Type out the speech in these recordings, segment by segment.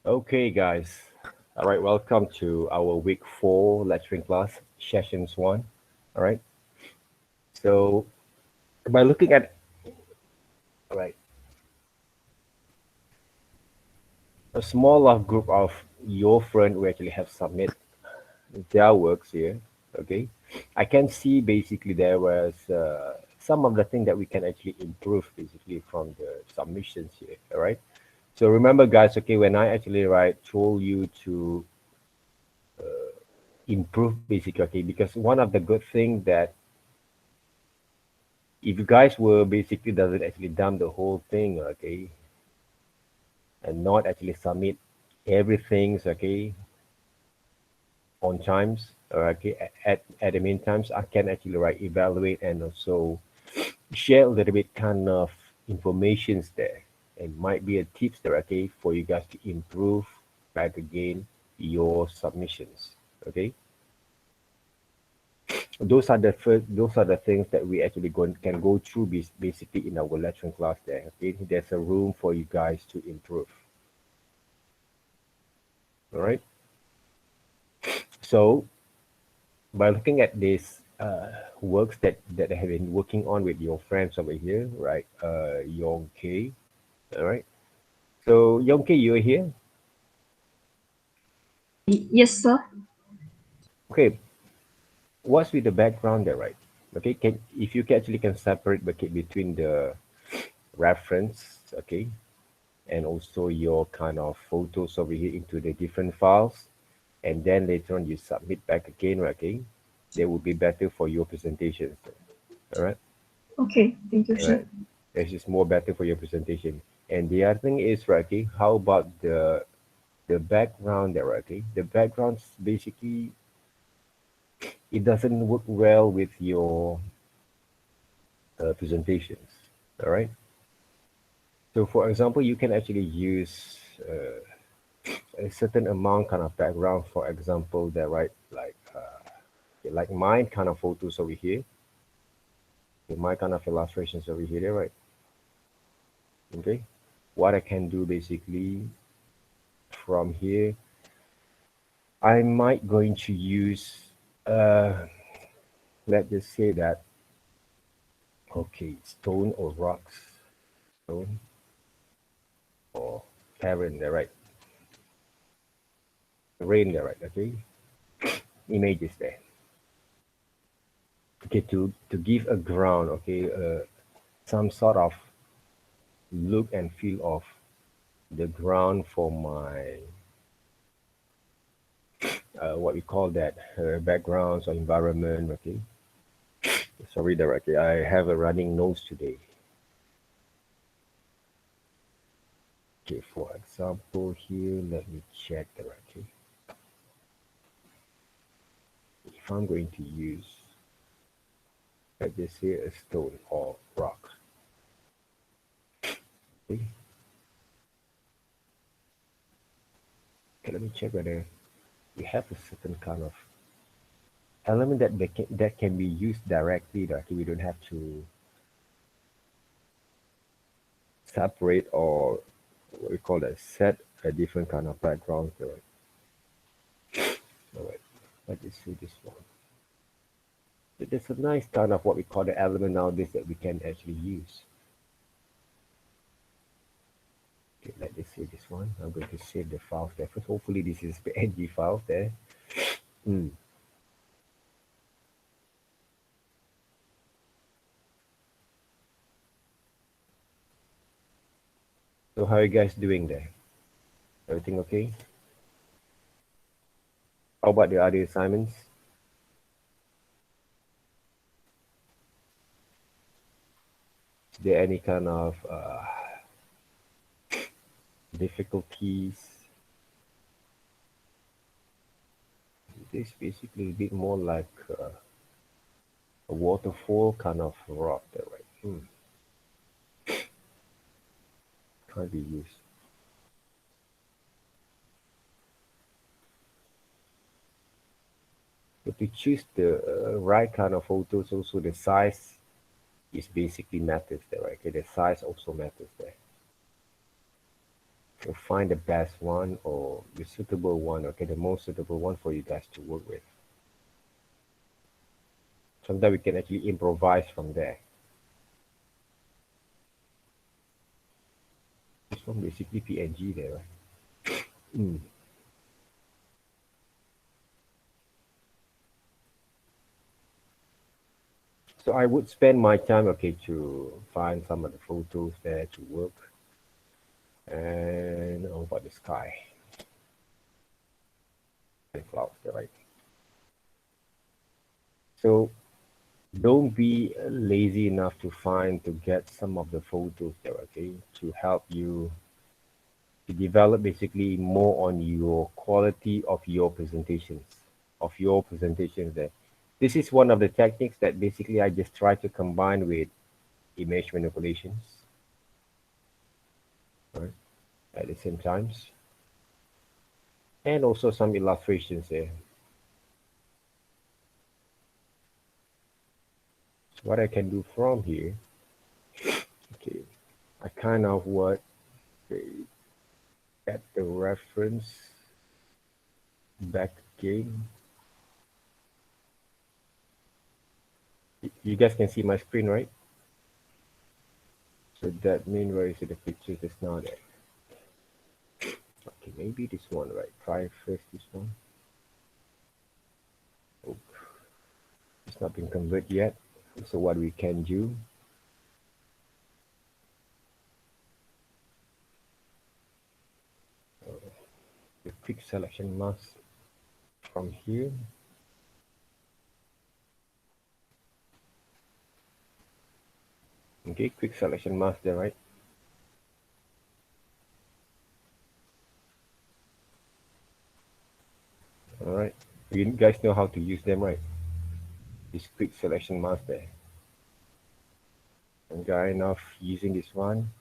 Okay, guys. All right, welcome to our week 4 lecturing class, sessions 1. All right. So, by looking at, all right, a small of group of your friend who actually have submit their works here, okay, I can see basically there was some of the thing that we can actually improve basically from the submissions here. All right. So remember, guys, okay, when I actually told you to improve basically, okay, because one of the good thing that if you guys were basically doesn't actually dump the whole thing, okay, and not actually submit everything, okay, on times, okay, at the meantime, I can actually evaluate and also share a little bit kind of informations there, and might be a tips there, okay, for you guys to improve back again your submissions, okay. Those are the things that we actually can go through basically in our lecture class there, okay. There's a room for you guys to improve. All right. So by looking at these works that I have been working on with your friends over here, right? Yong K. All right. So Yong K, you're here. Yes, sir. Okay. What's with the background there, right? Okay. Can if you can actually can separate between the reference, okay, and also your kind of photos over here into the different files, and then later on you submit back again, right? Okay, they will be better for your presentations. All right. Okay, thank you, All sir. right. It's just more better for your presentation. And the other thing is, right, okay, how about the background there, right, okay? The background's basically it doesn't work well with your presentations. All right. So for example, you can actually use a certain amount kind of background. For example, that right, like mine kind of photos over here, my kind of illustrations over here, right? Okay. What I can do basically from here, I might going to use uh, let's just say that okay, stone or rocks, stone or cavern there, right? Rain there, right? Okay, images there. Okay, to give a ground, okay, some sort of look and feel of the ground for my what we call that backgrounds or environment. Okay, sorry there, okay, I have a running nose today. Okay, for example here, let me check the okay. If I'm going to use let us say a stone or rock. Okay, okay, let me check whether we have a certain kind of element that can be used directly. That we don't have to separate or what we call that set a different kind of background. All right, let us see this one. There's a nice kind of what we call the element nowadays that we can actually use. Okay, let us see this one. I'm going to save the files there first. Hopefully this is PNG files there. Mm. So how are you guys doing there? Everything okay? How about the other assignments? Is there any kind of difficulties? This basically a bit more like a waterfall kind of rock there, right? Can't be used. But to choose the right kind of photos, also the size is basically matters there, right? Okay, the size also matters there. You'll find the best one or the suitable one, okay, the most suitable one for you guys to work with. Sometimes we can actually improvise from there. This one basically PNG there, right? Mm. So I would spend my time, okay, to find some of the photos there to work. And how about the sky? The clouds there, right? So don't be lazy enough to find to get some of the photos there, okay, to help you to develop basically more on your quality of your presentations there. This is one of the techniques that basically I just try to combine with image manipulations, right, at the same times, and also some illustrations there. So what I can do from here, okay, I kind of what at the reference back again. You guys can see my screen, right? So that means where is it? The pictures is not there. Okay, maybe this one, right? Try first this one. Oh, it's not been converted yet. So what we can do, the quick selection mask from here. Okay, quick selection mask there, right? All right. You guys know how to use them, right? This quick selection mask there. And guy enough using this one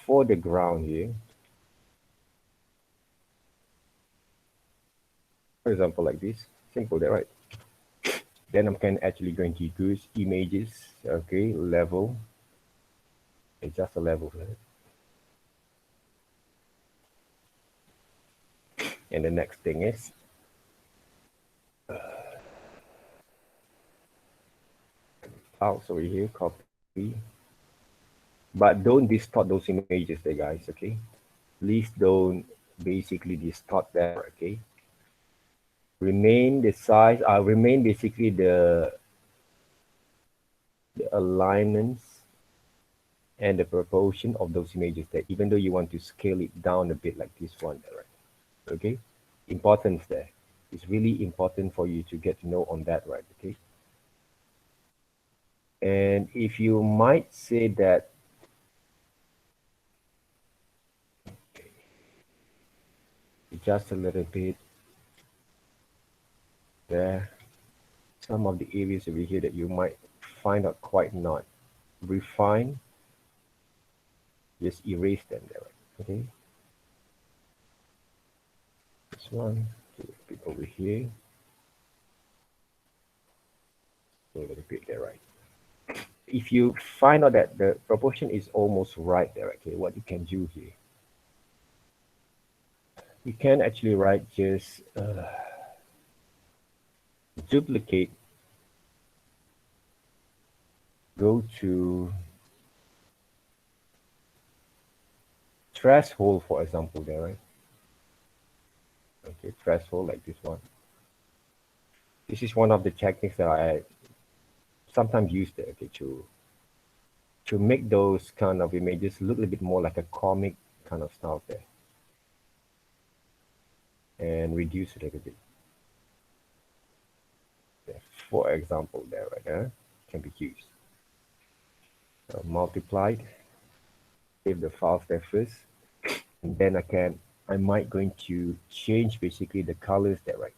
for the ground here. For example, like this. Simple there, right? Then I can actually going to use images, okay, level, adjust the level, right? And the next thing is files over here, copy, but don't distort those images there, guys, okay? Please don't basically distort them, okay? Remain the size, remain basically the alignments and the proportion of those images there, even though you want to scale it down a bit like this one there, right? Okay? Importance there. It's really important for you to get to know on that, right? Okay? And if you might say that just a little bit there, some of the areas over here that you might find out quite not refined, just erase them there, right? Okay? This one, a bit over here, a little bit there, right? If you find out that the proportion is almost right there, okay, what you can do here, you can actually write just duplicate, go to threshold, for example, there, right? Okay, threshold like this one. This is one of the techniques that I sometimes use there, okay, to make those kind of images look a little bit more like a comic kind of style there, and reduce it a little bit. Yeah, for example, there, right there, can be used. Multiplied, save the files there first, and then I might going to change basically the colors there, right?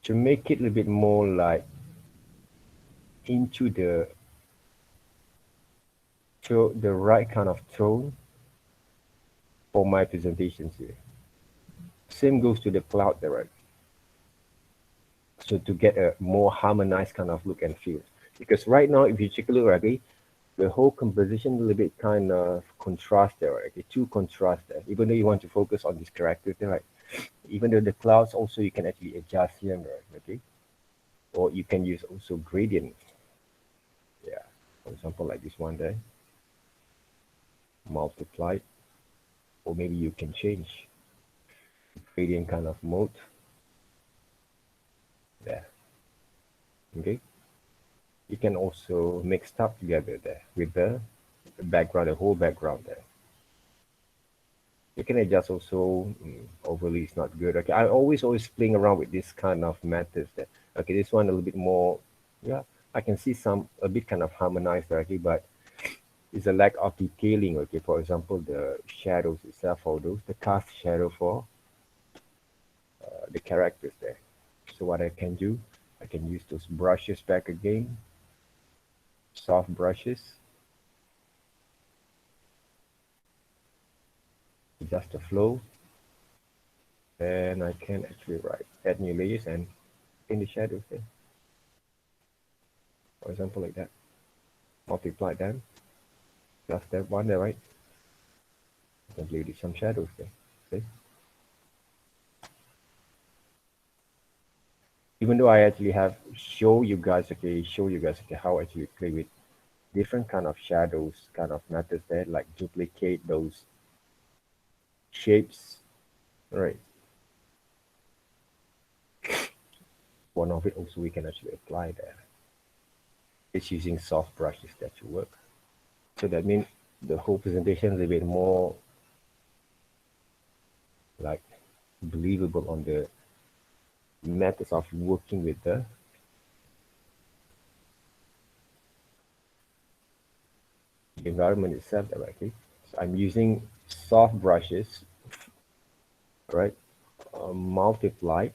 To make it a little bit more like into the right kind of tone for my presentations here. Same goes to the cloud there, right? So to get a more harmonized kind of look and feel. Because right now, if you take a look, okay, the whole composition a little bit kind of contrast there, right? Okay, too contrast there. Even though you want to focus on this character there, right? Even though the clouds also you can actually adjust here, right? Okay, or you can use also gradient. Yeah, for example, like this one there, multiplied, or maybe you can change gradient kind of mode there. Okay, you can also mix stuff together there with the background, the whole background there. You can adjust also overly is not good. Okay, I always playing around with this kind of methods there. Okay, this one a little bit more, yeah, I can see some a bit kind of harmonized there, okay, but it's a lack of detailing. Okay, for example, the shadows itself, or those the cast shadow for the characters there. So what I can do, I can use those brushes back again, soft brushes, adjust the flow, and I can actually add new layers and in the shadows there. For example, like that. Multiply them. Just that one there, right? Simply do some shadows there. See? Even though I actually have show you guys, okay, how I actually play with different kind of shadows, kind of methods there, like duplicate those shapes. All right. One of it also we can actually apply there. It's using soft brushes that you work. So that means the whole presentation is a bit more like believable on the methods of working with the environment itself directly. So I'm using soft brushes, right? Multiply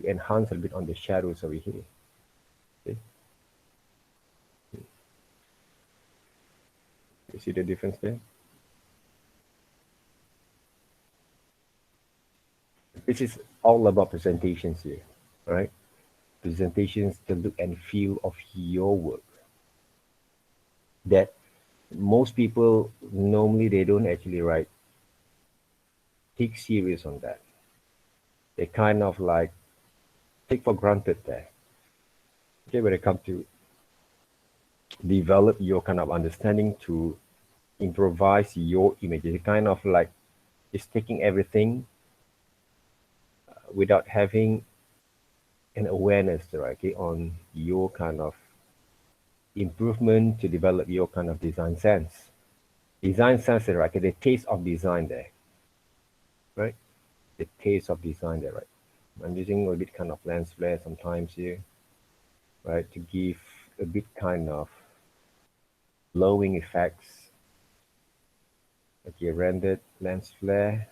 to enhance a bit on the shadows over here. See? You see the difference there? This is all about presentations here, right? Presentations, the look and feel of your work. That most people normally they don't actually take serious on that. They kind of like take for granted that. Okay, when it comes to develop your kind of understanding to improvise your image, it's kind of like it's taking everything without having an awareness, right, okay, on your kind of improvement to develop your kind of design sense. Design sense, right, okay, the taste of design there, right? The taste of design there, right? I'm using a bit kind of lens flare sometimes here, right, to give a bit kind of glowing effects. Okay, rendered lens flare.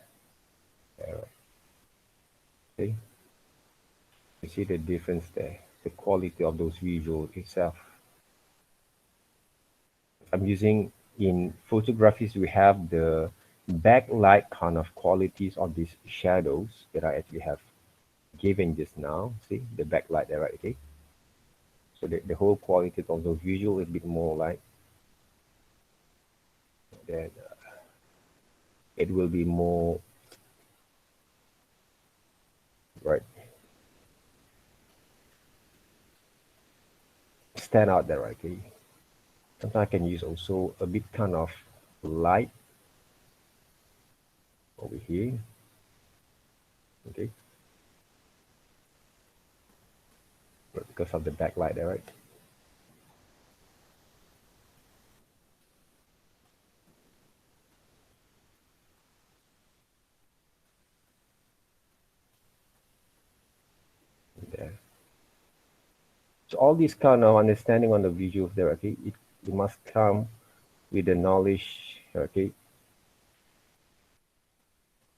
There, right. See, you see the difference there, the quality of those visuals itself. I'm using in photographies, we have the backlight kind of qualities of these shadows that I actually have given just now. See the backlight there, right? Okay. So the whole quality of those visual is a bit more like that. It will be more right stand out there, right? Okay. Sometimes I can use also a bit kind of light over here. Okay. But because of the backlight there, right? There. So all this kind of understanding on the visuals there, okay, it must come with the knowledge, okay.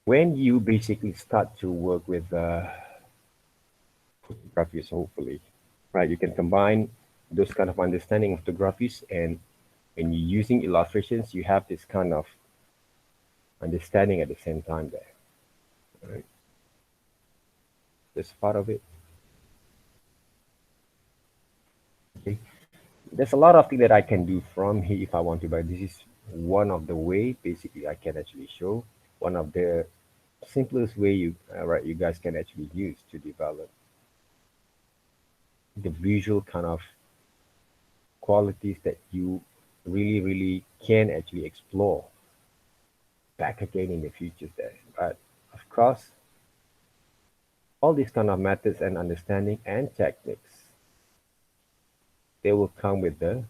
When you basically start to work with photographies, hopefully, right, you can combine those kind of understanding of photographies and when you're using illustrations, you have this kind of understanding at the same time there, right? That's part of it. Okay. There's a lot of things that I can do from here if I want to, but this is one of the way basically I can actually show one of the simplest way you guys can actually use to develop the visual kind of qualities that you really can actually explore back again in the future there. But of course, all these kind of methods and understanding and techniques, they will come with the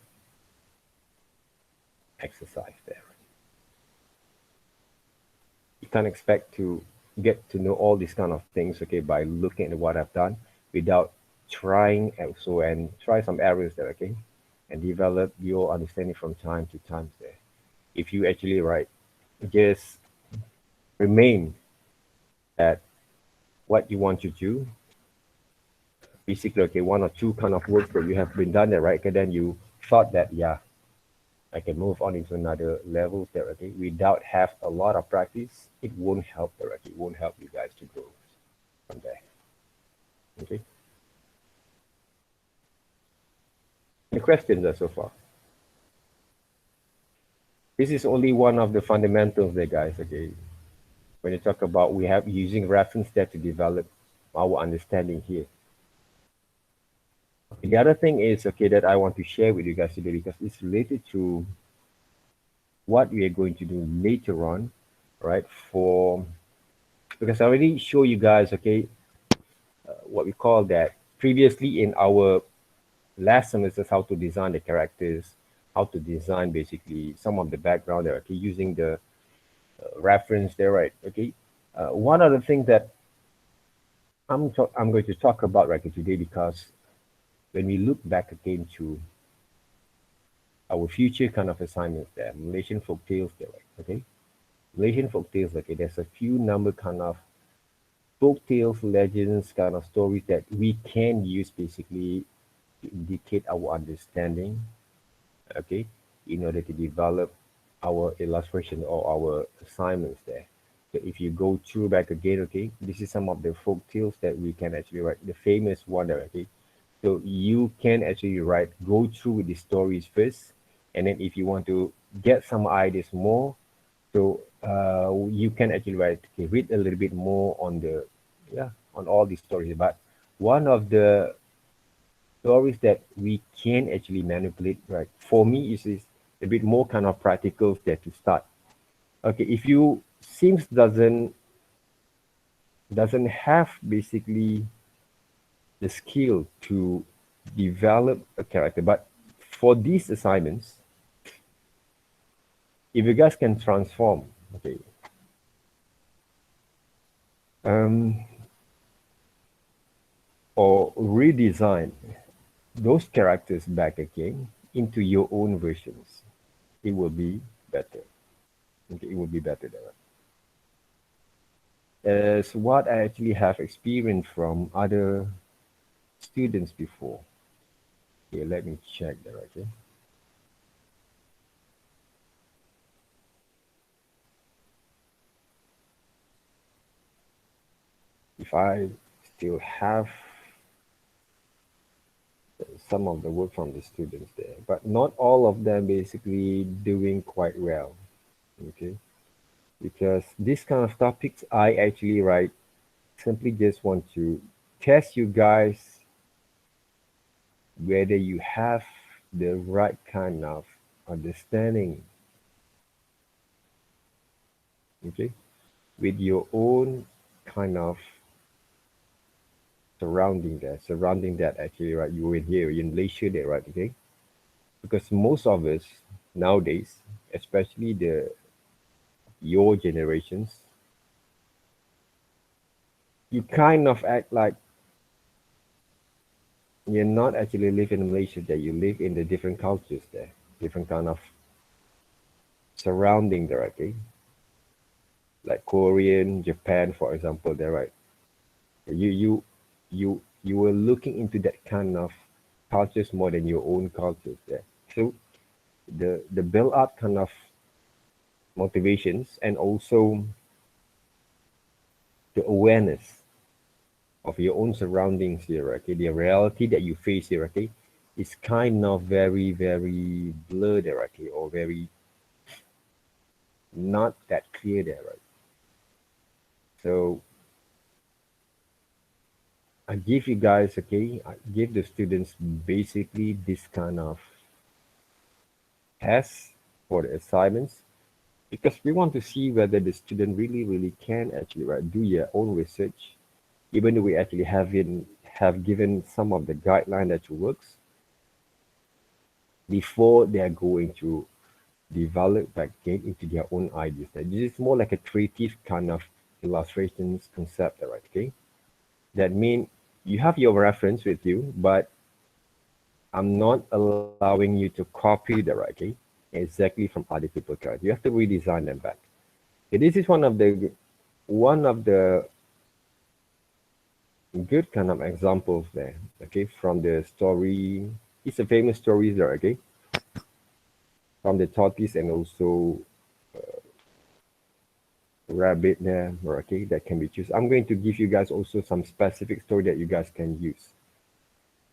exercise there. You can't expect to get to know all these kind of things, okay, by looking at what I've done without trying also and try some errors there, okay, and develop your understanding from time to time there. If you actually just remain at what you want to do, basically, okay, one or two kind of works that you have been done there, right? Okay, then you thought that, yeah, I can move on into another level there, okay, without have a lot of practice, it won't help there, okay, it won't help you guys to grow from there, okay. The questions are so far. This is only one of the fundamentals there, guys, okay. When you talk about we have using reference there to develop our understanding here. Okay, the other thing is, okay, that I want to share with you guys today because it's related to what we are going to do later on, right? For because I already show you guys, okay, what we call that previously in our last semester, how to design the characters, how to design basically some of the background there, okay, using the reference there, right? Okay, one of the things that I'm going to talk about right today because when we look back again to our future kind of assignments there, Malaysian folk tales there, right? Okay, Malaysian folk tales, okay, there's a few number kind of folk tales, legends, kind of stories that we can use basically to indicate our understanding, okay, in order to develop our illustration or our assignments there. So if you go through back again, okay, this is some of the folk tales that we can actually write, the famous one there, okay. So you can actually write, go through with the stories first, and then if you want to get some ideas more, so you can actually write, okay, read a little bit more on the, yeah, on all these stories. But one of the stories that we can actually manipulate, right? For me, is a bit more kind of practical there to start. Okay, if you seems doesn't have basically the skill to develop a character, but for these assignments, if you guys can transform, okay, um, or redesign those characters back again into your own versions, it will be better. Okay, it will be better than that. As what I actually have experienced from other students before. Here, let me check that, okay? If I still have some of the work from the students there, but not all of them basically doing quite well, okay? Because this kind of topics I actually write simply just want to test you guys whether you have the right kind of understanding, okay, with your own kind of surrounding that actually, right? You in here, you're in Malaysia there, right? Okay, because most of us nowadays, especially the your generations, you kind of act like you're not actually living in Malaysia there. You live in the different cultures there, different kind of surrounding there, okay? Like Korean, Japan, for example, there, right? You were looking into that kind of cultures more than your own cultures there. So the build up kind of motivations and also the awareness of your own surroundings here, okay? The reality that you face here, okay? is kind of very, very blurred there, okay, or very not that clear there, right? So I give you guys, okay, I give the students basically this kind of tests for the assignments because we want to see whether the student really, really can actually right do their own research, even though we actually have given some of the guideline that works before they are going to develop back again into their own ideas. That this is more like a creative kind of illustrations concept, right? Okay, that mean you have your reference with you, but I'm not allowing you to copy the right, okay, exactly from other people's cards. You have to redesign them back. Okay, this is one of the good kind of examples there. Okay, from the story. It's a famous story there. Okay, from the tortoise and also rabbit there. Okay, that can be choose. I'm going to give you guys also some specific story that you guys can use.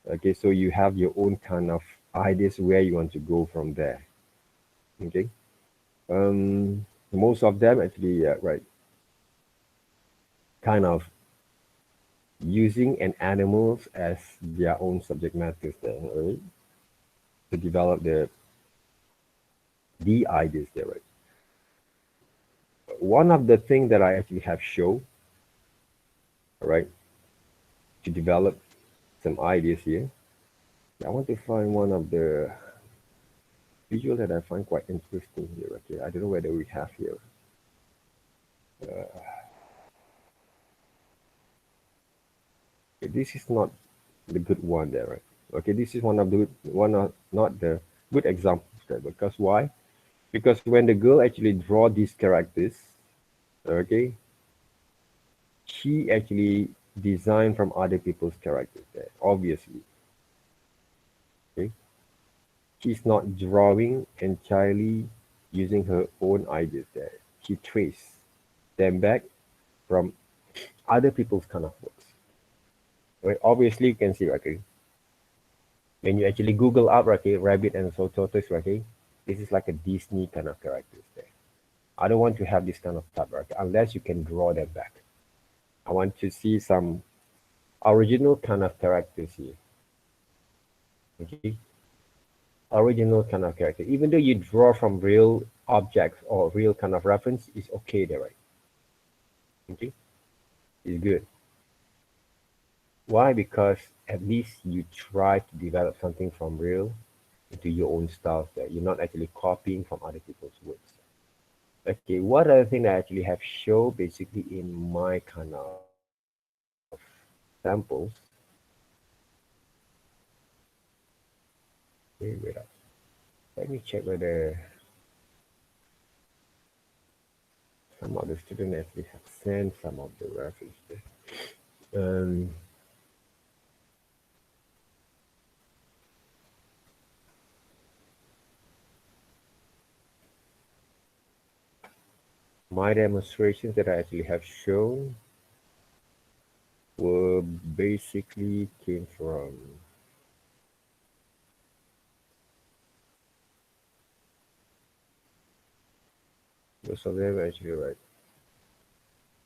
Okay, so you have your own kind of ideas where you want to go from there. Okay. Most of them actually, right, kind of using an animals as their own subject matters there, right, to develop the ideas there, right. One of the things that I actually have shown, right, to develop some ideas here, I want to find one of the visual that I find quite interesting here. Okay, I don't know whether we have here. Okay, this is not the good one there, right? Okay, this is one of the one of not the good examples there. Because why? Because when the girl actually draw these characters, okay, she actually designed from other people's characters there. Obviously, okay, she's not drawing entirely using her own ideas there. She traced them back from other people's kind of works. Right? Obviously, you can see, okay, when you actually Google up, okay, rabbit and so tortoise, okay, this is like a Disney kind of characters there. I don't want to have this kind of type, okay, unless you can draw them back. I want to see some original kind of characters here. Okay, original kind of character. Even though you draw from real objects or real kind of reference, is okay there, right? Okay, it's good. Why? Because at least you try to develop something from real into your own style there. You're not actually copying from other people's works. Okay, what other thing I actually have shown basically in my kind of samples. Okay, wait up. Let me check whether some of the students actually have sent some of the reference there. Um, my demonstrations that I actually have shown were basically came from most of them actually right.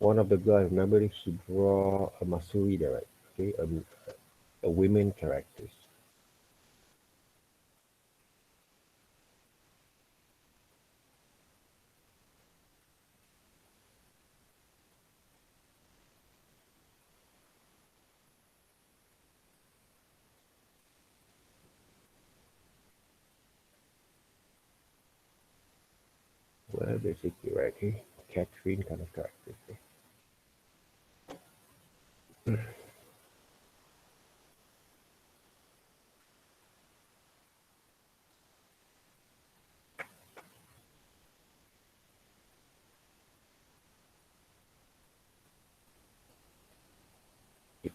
One of the girls, I remember she draw a Masuri there, right? Okay, a women characters. Well, basically, right? Okay, Catherine kind of characters. Okay?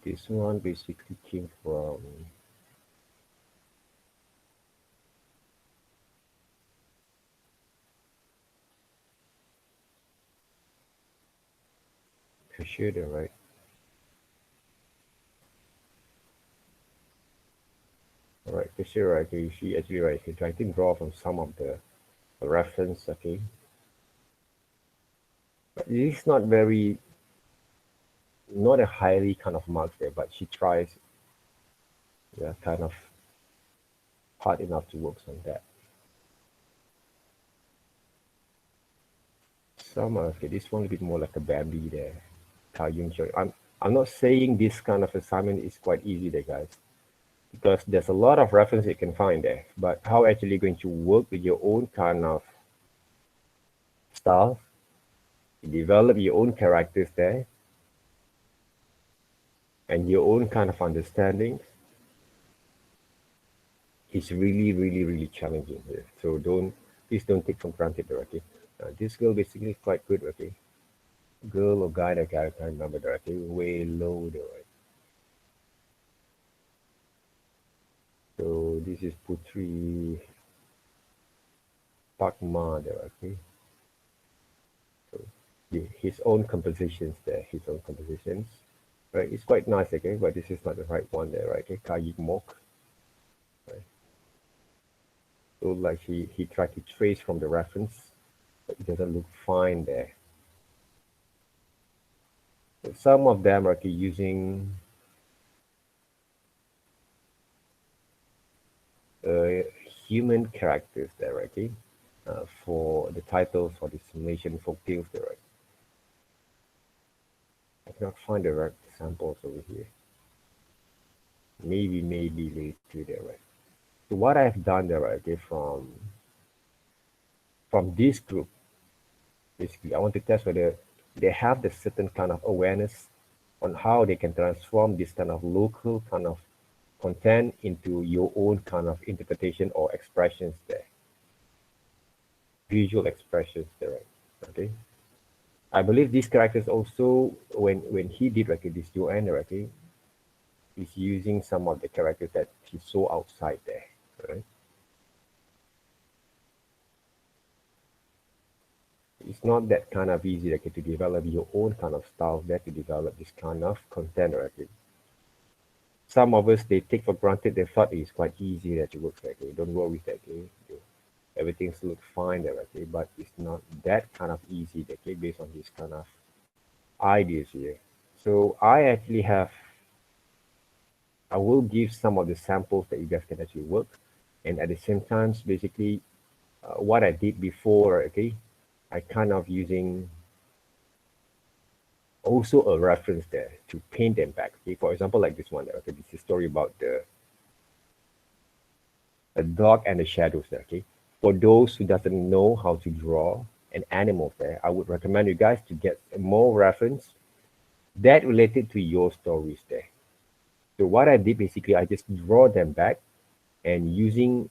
This one basically came from. Shade, right? All right. picture, right? Okay, she actually, right, okay, trying to draw from some of the reference, okay. But it is not very, not a highly kind of marks there, but she tries, yeah, kind of hard enough to work on that. Some, okay, this one a bit more like a Bambi there. Kayun Choi. I'm not saying this kind of assignment is quite easy there, guys, because there's a lot of reference you can find there. But how actually going to work with your own kind of style, develop your own characters there, and your own kind of understanding is really, really, really challenging here. So please don't take for granted, okay? This girl basically is quite good, okay? Girl or guy, that guy, I can't remember directly, way low there, right? So this is Putri Pakma there, okay? So his own compositions there, his own compositions. Right, it's quite nice, okay, but this is not the right one there, right? Okay, Kayik Mok. Right? So like he tried to trace from the reference, but it doesn't look fine there. So some of them are okay, using human characters there, okay, for the titles for the simulation folk tales there, right? I cannot find the right samples over here. Maybe later there, right? So what I've done there, right, okay, from this group, basically, I want to test whether they have the certain kind of awareness on how they can transform this kind of local kind of content into your own kind of interpretation or expressions there, visual expressions there, right? Okay. I believe these characters also, when he did like this UN, okay, he's using some of the characters that he saw outside there, right? It's not that kind of easy like, to develop your own kind of style there to develop this kind of content, right? Some of us they take for granted they thought it's quite easy that it works like, okay, don't worry that, okay, everything looks fine there, okay, but it's not that kind of easy, okay, based on this kind of ideas here. So I will give some of the samples that you guys can actually work, and at the same time, basically, what I did before, okay, I kind of using also a reference there to paint them back. Okay, for example, like this one. Okay, this is a story about the a dog and the shadows there. Okay, for those who doesn't know how to draw an animal there, I would recommend you guys to get more reference that related to your stories there. So what I did basically, I just draw them back and using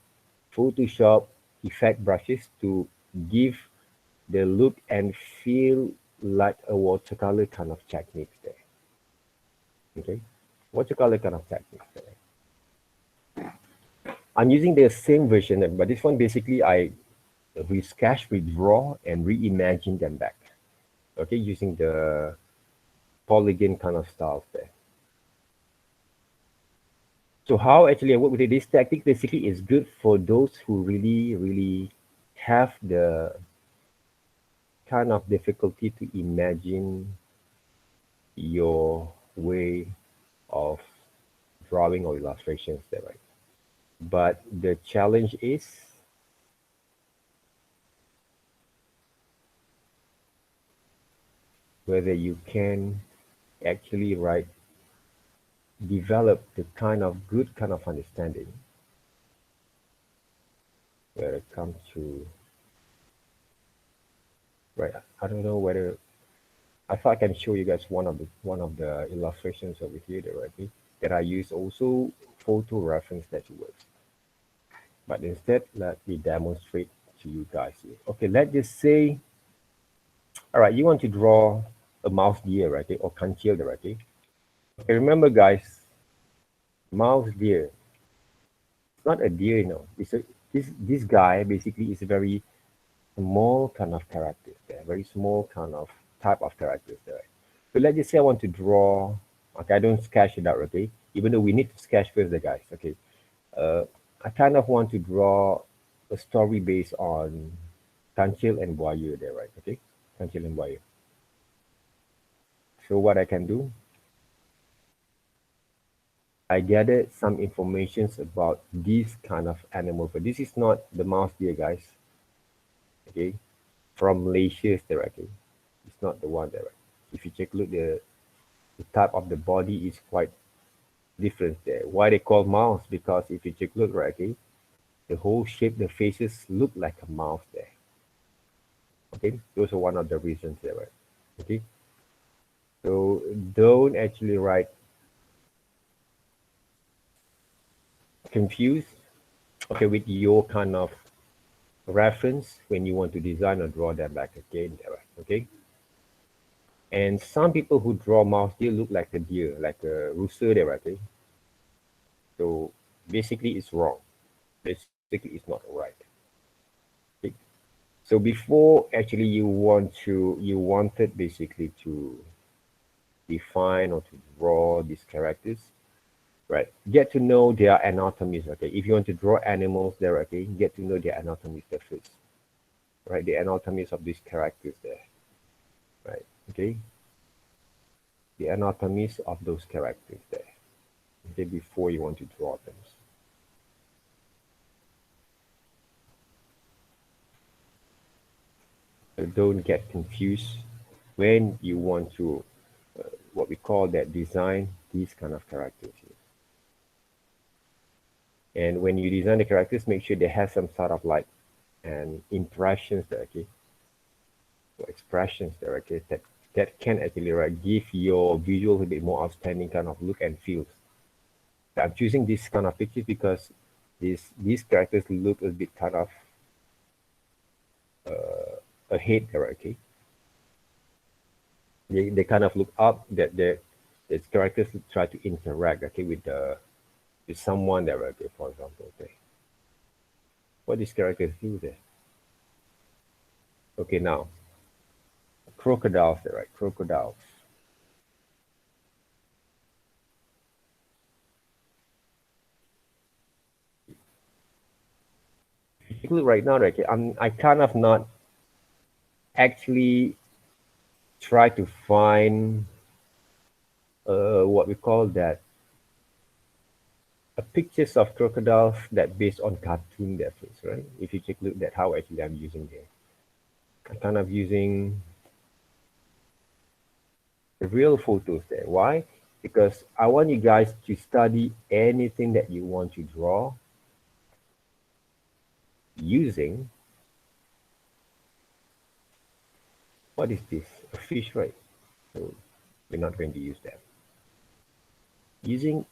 Photoshop effect brushes to give the look and feel like a watercolor kind of technique there. Okay, watercolor kind of technique there. I'm using the same version, but this one basically I resketch, redraw, and reimagine them back. Okay, using the polygon kind of styles there. So how actually I work with it, this technique basically is good for those who really, really have the kind of difficulty to imagine your way of drawing or illustrations there, right? But the challenge is whether you can actually right develop the kind of good kind of understanding where it comes to right. I don't know whether I thought I can show you guys one of the illustrations over here directly that I use also photo reference that works. But instead, let me demonstrate to you guys here. Okay, let's just say, all right, you want to draw a mouse deer, right? Okay, or kancil, right? Okay, remember, guys, mouse deer. It's not a deer, this guy basically is a very small kind of characters there, very small kind of type of characters there. So let's just say I want to draw. Okay, I don't sketch it out, okay? Even though we need to sketch first, the guys. Okay, uh, I kind of want to draw a story based on Kancil and Buaya there, right? Okay, Kancil and Buaya. So what I can do, I gathered some informations about these kind of animals, but this is not the mouse deer, guys. Okay, from Malaysia directly. It's not the one there. If you take a look, the type of the body is quite different there. Why they call mouse? Because if you take a look, right, okay, the whole shape, the faces look like a mouse there. Okay, those are one of the reasons there, right? Okay, so don't actually write confused, okay, with your kind of reference when you want to design or draw that back again there, right? Okay. And some people who draw mouse deer look like a deer, like a rooster there, right? Okay. So basically it's wrong. Basically it's not right. Okay. So before actually you wanted basically to define or to draw these characters, right? Get to know their anatomies, okay? If you want to draw animals there, okay, get to know their anatomies there first, right? The anatomies of these characters there, right? Okay, the anatomies of those characters there, okay, before you want to draw them. So don't get confused when you want to, what we call that design these kind of characters here. And when you design the characters, make sure they have some sort of like an impressions there, okay, or expressions there, okay, that can actually right, give your visual a bit more outstanding kind of look and feels. I'm choosing this kind of pictures because these characters look a bit kind of ahead there, okay. They kind of look up that the characters try to interact, okay, with someone there, okay, for example, okay. What these characters do there? Okay, now crocodiles there, right? Crocodiles. Right now, right, okay, I kind of not actually try to find what we call that pictures of crocodiles that based on cartoon that is, right? If you take a look at how actually I'm using here, I'm kind of using the real photos there. Why? Because I want you guys to study anything that you want to draw using, what is this? A fish, right? So we're not going to use that. Using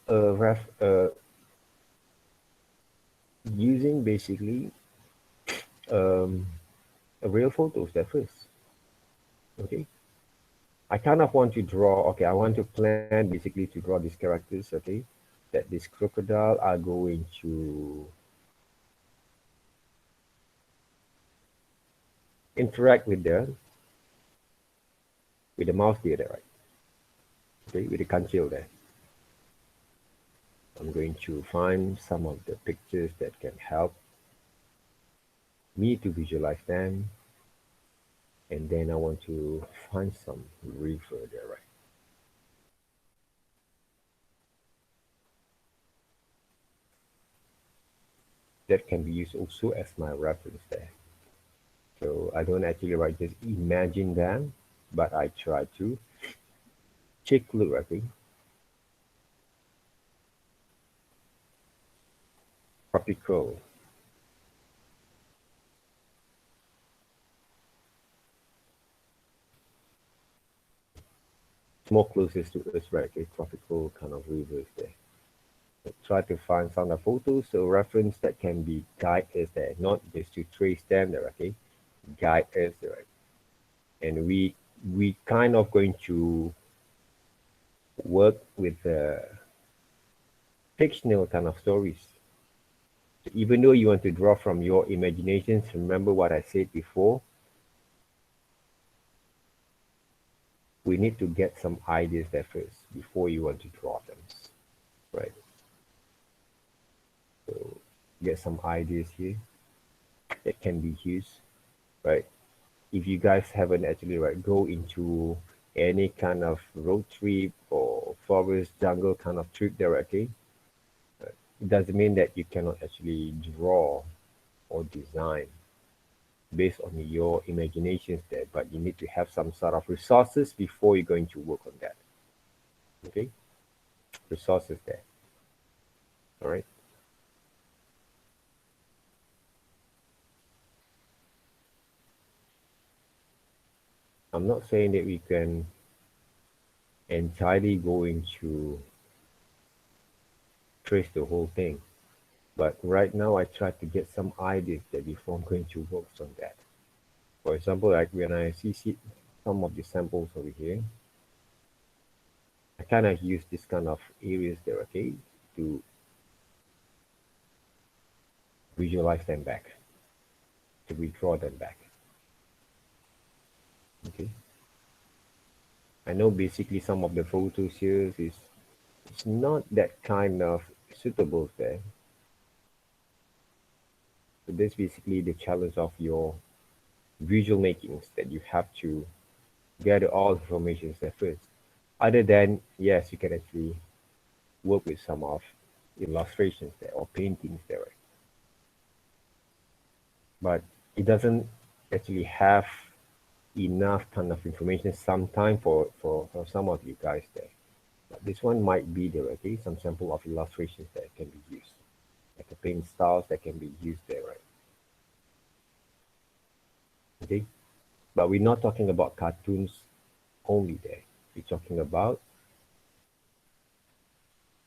using basically um, a real photos there first. Okay. I kind of want to draw, okay, I want to plan basically to draw these characters, okay, that this crocodile are going to interact with the mouse there, right? Okay, with the conceal there. I'm going to find some of the pictures that can help me to visualize them, and then I want to find some river there, right? That can be used also as my reference there. So I don't actually write just imagine them, but I try to take a look, okay, tropical. More closest to us, right? Okay, tropical kind of rivers there. So try to find some of photos, so reference that can be guide us there, not just to trace them there, okay? Guide us there, right? And we kind of going to work with fictional kind of stories. So even though you want to draw from your imaginations, remember what I said before. We need to get some ideas there first before you want to draw them, right? So get some ideas here that can be used, right? If you guys haven't actually go into any kind of road trip or forest jungle kind of trip directly, it doesn't mean that you cannot actually draw or design based on your imaginations there, but you need to have some sort of resources before you're going to work on that. Okay, resources there. All right. I'm not saying that we can entirely go into trace the whole thing, but right now I try to get some ideas that before I'm going to work on that. For example, like when I see some of the samples over here, I kind of use this kind of areas there, okay, to visualize them back, to redraw them back. Okay. I know basically some of the photos here is it's not that kind of suitable there. So that's basically the challenge of your visual makings that you have to gather all information there first. Other than yes, you can actually work with some of illustrations there or paintings there, right? But it doesn't actually have enough kind of information sometime for some of you guys there. But this one might be there, okay? Some sample of illustrations that can be used, like a paint styles that can be used there, right? Okay, but we're not talking about cartoons only there. We're talking about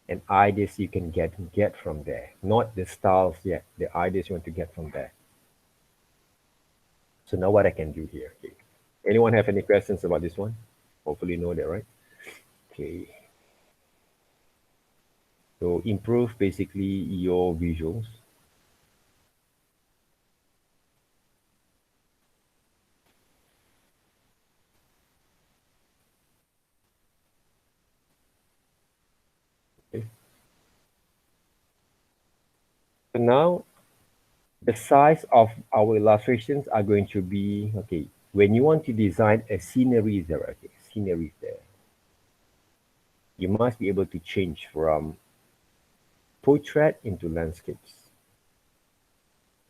an ideas you can get from there, not the styles yet, the ideas you want to get from there. So now what I can do here, okay? Anyone have any questions about this one? Hopefully know that, right? Okay. So improve basically your visuals. Okay. So now the size of our illustrations are going to be, okay, when you want to design a scenery there, okay, scenery there, you must be able to change from portrait into landscapes.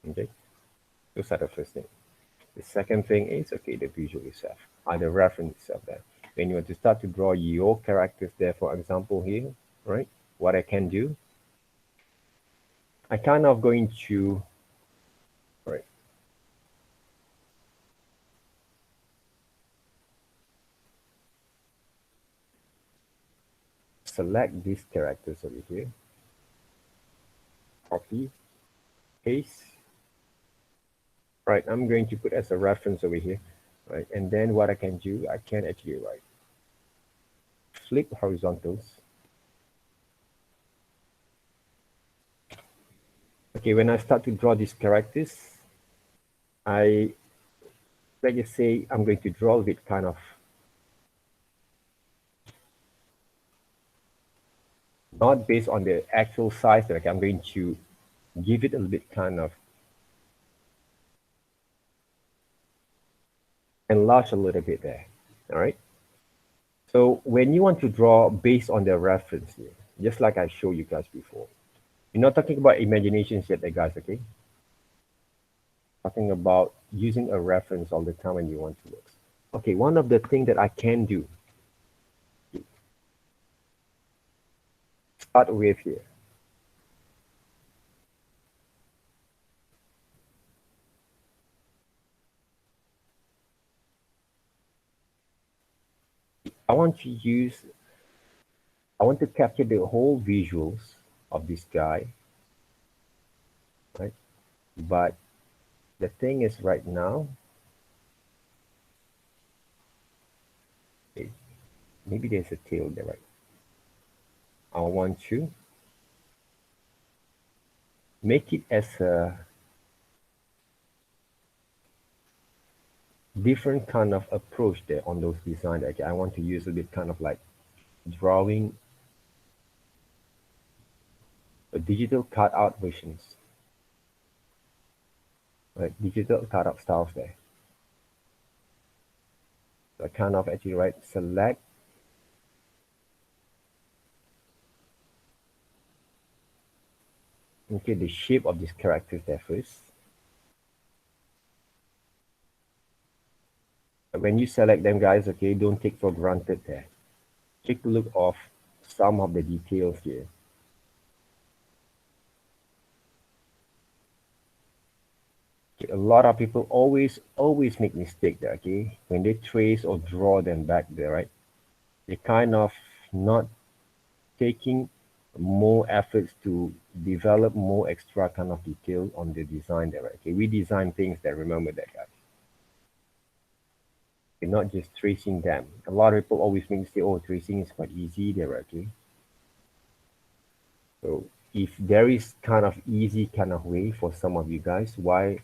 Okay, those are the first thing. The second thing is, okay, the visual itself, or the reference itself there. When you want to start to draw your characters there, for example here, right, what I can do, I kind of going to, right, select these characters over here, copy, paste, right, I'm going to put as a reference over here, right, and then what I can do, I can actually write flip horizontals. Okay, when I start to draw these characters, I, let's just say I'm going to draw it kind of not based on the actual size, like I'm going to give it a little bit kind of enlarge a little bit there. All right. So when you want to draw based on the reference here, just like I showed you guys before, you're not talking about imaginations yet, guys, okay? Talking about using a reference all the time when you want to work. Okay, one of the things that I can do, start with here. I want to use, I want to capture the whole visuals of this guy, right? But the thing is right now, maybe there's a tail there, right? I want to make it as a different kind of approach there on those designs. Okay, I want to use a bit kind of like drawing a digital cutout versions. right? Digital cutout styles there. So I kind of actually select. Okay, the shape of these characters there first. When you select them, guys, okay, don't take for granted there. Take a look of some of the details here. Okay, a lot of people always make mistake there, okay? When they trace or draw them back there, right? They kind of not taking more efforts to develop more extra kind of detail on the design there, right? Okay, we design things that, remember that, guys. We're not just tracing them. A lot of people always make say, oh, tracing is quite easy there, okay? So if there is kind of easy kind of way for some of you guys, why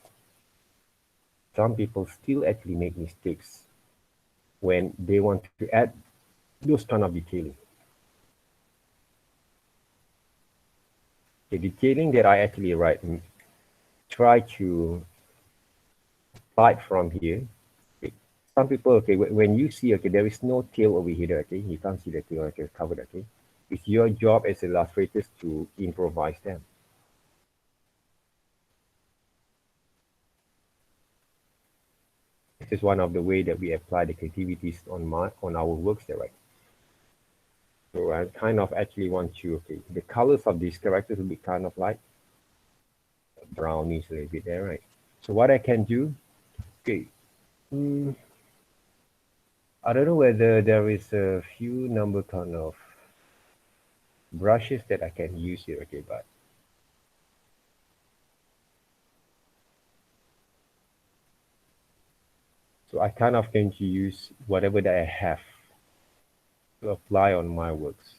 some people still actually make mistakes when they want to add those kind of detailing. The detailing that I actually try to apply from here. Okay. Some people, okay, when you see, okay, there is no tail over here, okay, you can't see the tail, okay, covered, okay. It's your job as illustrators to improvise them. This is one of the way that we apply the creativities on our works there, right? So I kind of actually want to, okay, the colors of these characters will be kind of like brownish a little bit there, right? So what I can do, okay, I don't know whether there is a few number kind of brushes that I can use here, okay, but so I kind of going to use whatever that I have to apply on my works.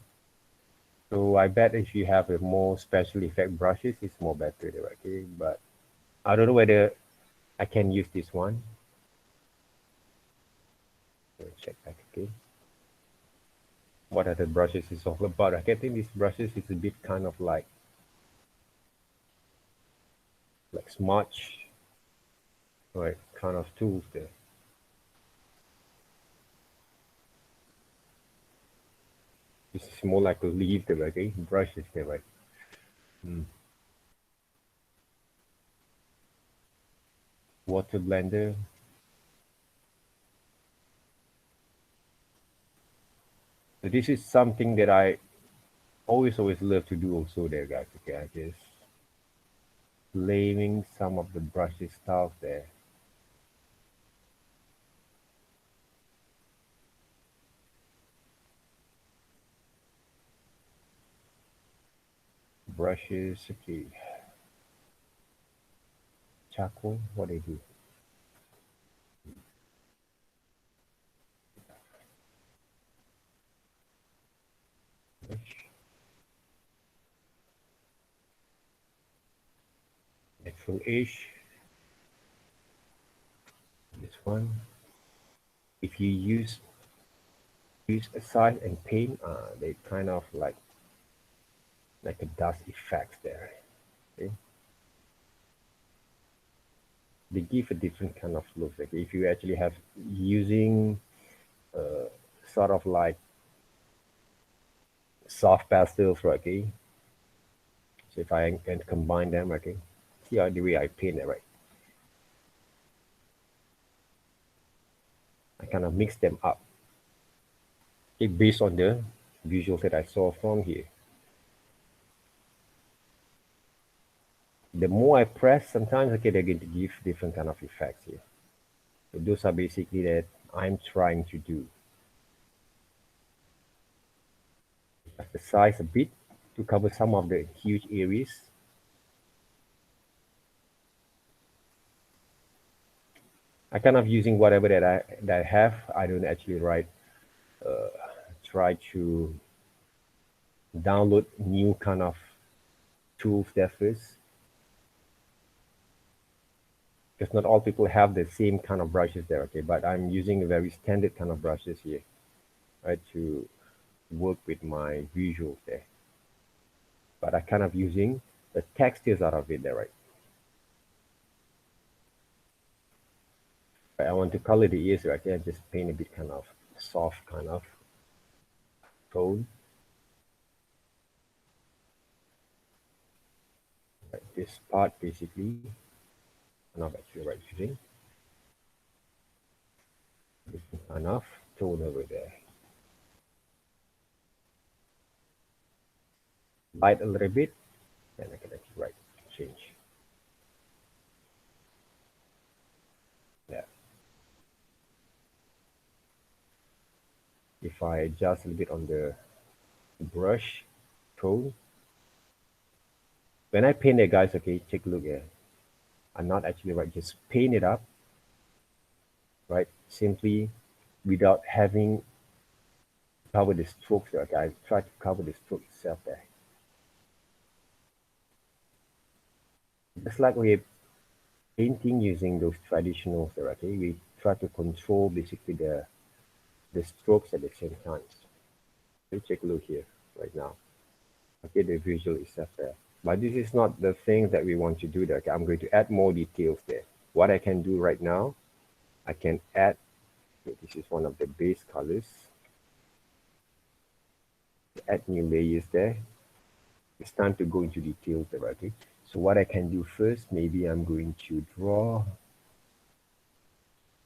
So I bet if you have a more special effect brushes, it's more better there, okay? But I don't know whether I can use this one. Check back, okay? What are the brushes is all about? I think these brushes is a bit kind of like smudge, right? Kind of tools there. This is more like a leaf there, okay? Brushes there, right? Water blender. So this is something that I always love to do also there, guys. Okay, I just layering some of the brushes styles there. Brushes, okay. Charcoal, what they do? Brush. Natural ish. This one. If you use a size and paint, they kind of like a dust effect there. Okay? They give a different kind of look. Like if you actually have using sort of like soft pastels, right? Okay. So if I can combine them, okay. See how the way I paint it, right? I kind of mix them up. Okay, based on the visuals that I saw from here. The more I press, sometimes okay, they're going to give different kind of effects here. So those are basically that I'm trying to do. The size a bit to cover some of the huge areas. I kind of using whatever that I have. I don't actually try to download new kind of tools there first, because not all people have the same kind of brushes there. Okay, but I'm using a very standard kind of brushes here, right, to work with my visuals there. But I kind of using the textures out of it there, right? I want to color the ears, right? I just paint a bit kind of soft kind of tone. Right, this part basically, not actually right using this kind of tone over there. Light a little bit, and I can actually right change. Yeah. If I adjust a little bit on the brush tone, when I paint it, guys, okay, take a look here. I'm not actually right, just paint it up, right? Simply without having cover the strokes there. Okay, I try to cover the stroke itself there. Just like we're painting using those traditionals there, okay, we try to control basically the strokes at the same time. Let's take a look here right now. Okay, the visual itself there. But this is not the thing that we want to do there. Okay, I'm going to add more details there. What I can do right now, I can add, okay, this is one of the base colors. Add new layers there. It's time to go into details there, okay? So what I can do first, maybe I'm going to draw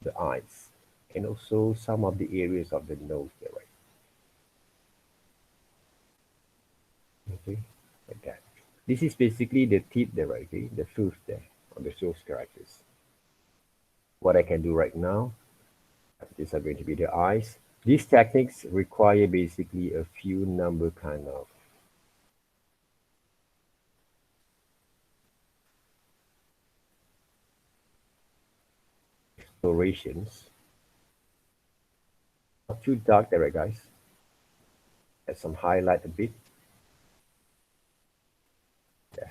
the eyes and also some of the areas of the nose there, right? Okay, like that. This is basically the teeth there, right? Okay, the tooth there on the source characters. What I can do right now, these are going to be the eyes. These techniques require basically a few number kind of explorations. Not too dark there, right, guys? Add some highlight a bit. Yeah.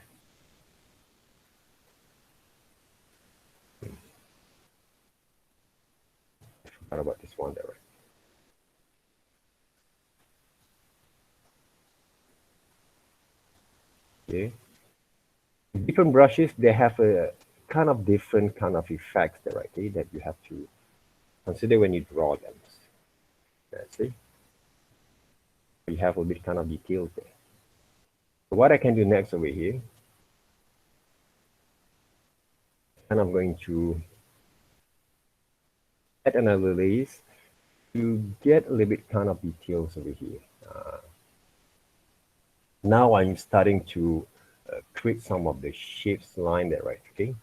What about this one there, right? Okay. Different brushes, they have a kind of different kind of effects there, right? Okay, that you have to consider when you draw them. Let's see. You have a bit kind of details there. So what I can do next over here, and I'm going to add another layer to get a little bit kind of details over here. Now I'm starting to create some of the shapes line there, right? Okay,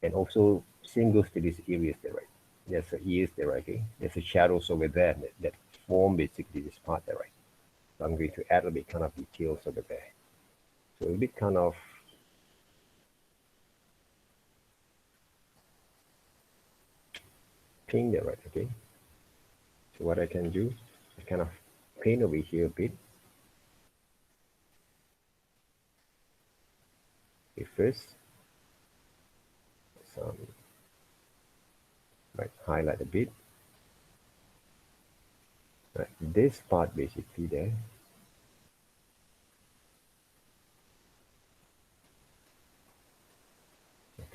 and also same goes to these areas there, right? There's a ears there, right? Okay, there's a shadows over there that form basically this part there, right? So I'm going to add a bit kind of details over there. So a bit kind of pink there, right? Okay. So what I can do, I kind of paint over here a bit. Okay, first, some right highlight a bit. Right, this part basically there.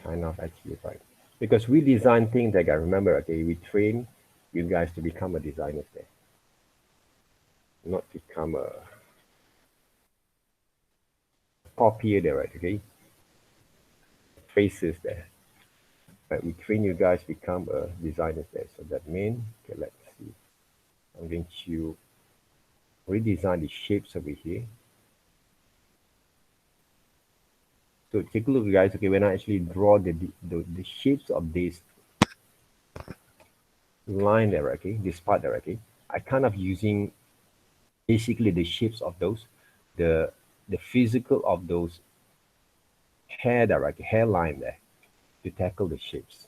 Kind of actually right. Because we design things like I remember, okay, we train you guys to become a designer there. Not become a copier there, right? Okay. Faces there. Right, we train you guys to become a designer there. So that means, okay, let's see. I'm going to redesign the shapes over here. So take a look, guys. Okay, when I actually draw the shapes of this line there, okay, this part there, okay, I kind of using basically the shapes of those, the the physical of those hair there, okay, hairline there, to tackle the shapes.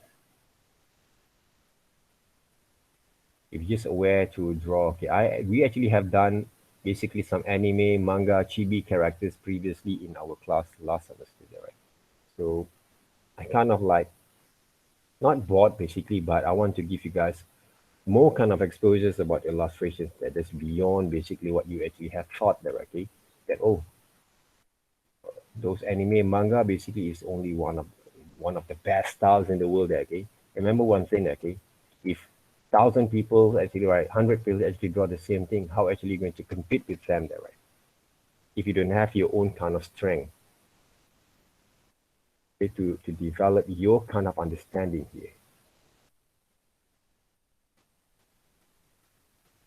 If you're just aware to draw, okay, we actually have done basically some anime, manga, chibi characters previously in our class last semester, right? So I kind of like not bored basically, but I want to give you guys more kind of exposures about illustrations that is beyond basically what you actually have thought directly. That oh, those anime manga basically is only one of the best styles in the world. Okay, Remember one thing, okay? If 1,000 people actually, right, 100 people actually draw the same thing, how actually you going to compete with them there, right? If you don't have your own kind of strength, okay, to develop your kind of understanding here.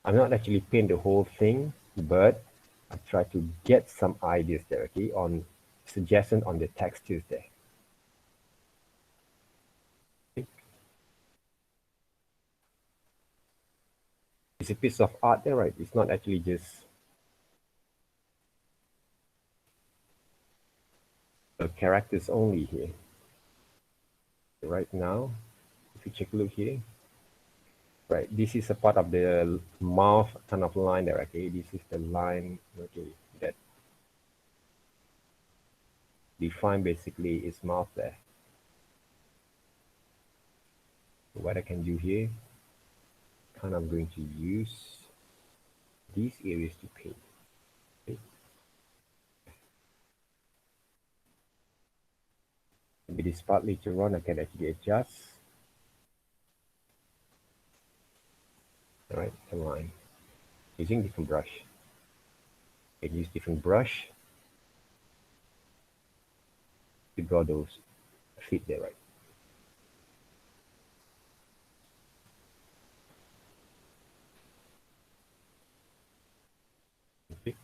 I'm not actually paint the whole thing, but I try to get some ideas there, okay, on suggestion on the textures there. Okay? It's a piece of art there, right? It's not actually just characters only here. Right now, if you check a look here, right, this is a part of the mouth kind of line there, okay? This is the line, okay, that define basically its mouth there. So what I can do here, kind of going to use these areas to paint. Okay? Maybe this part later on I can actually adjust. All right, the line using different brush. I can use different brush to draw those feet there, right? Okay.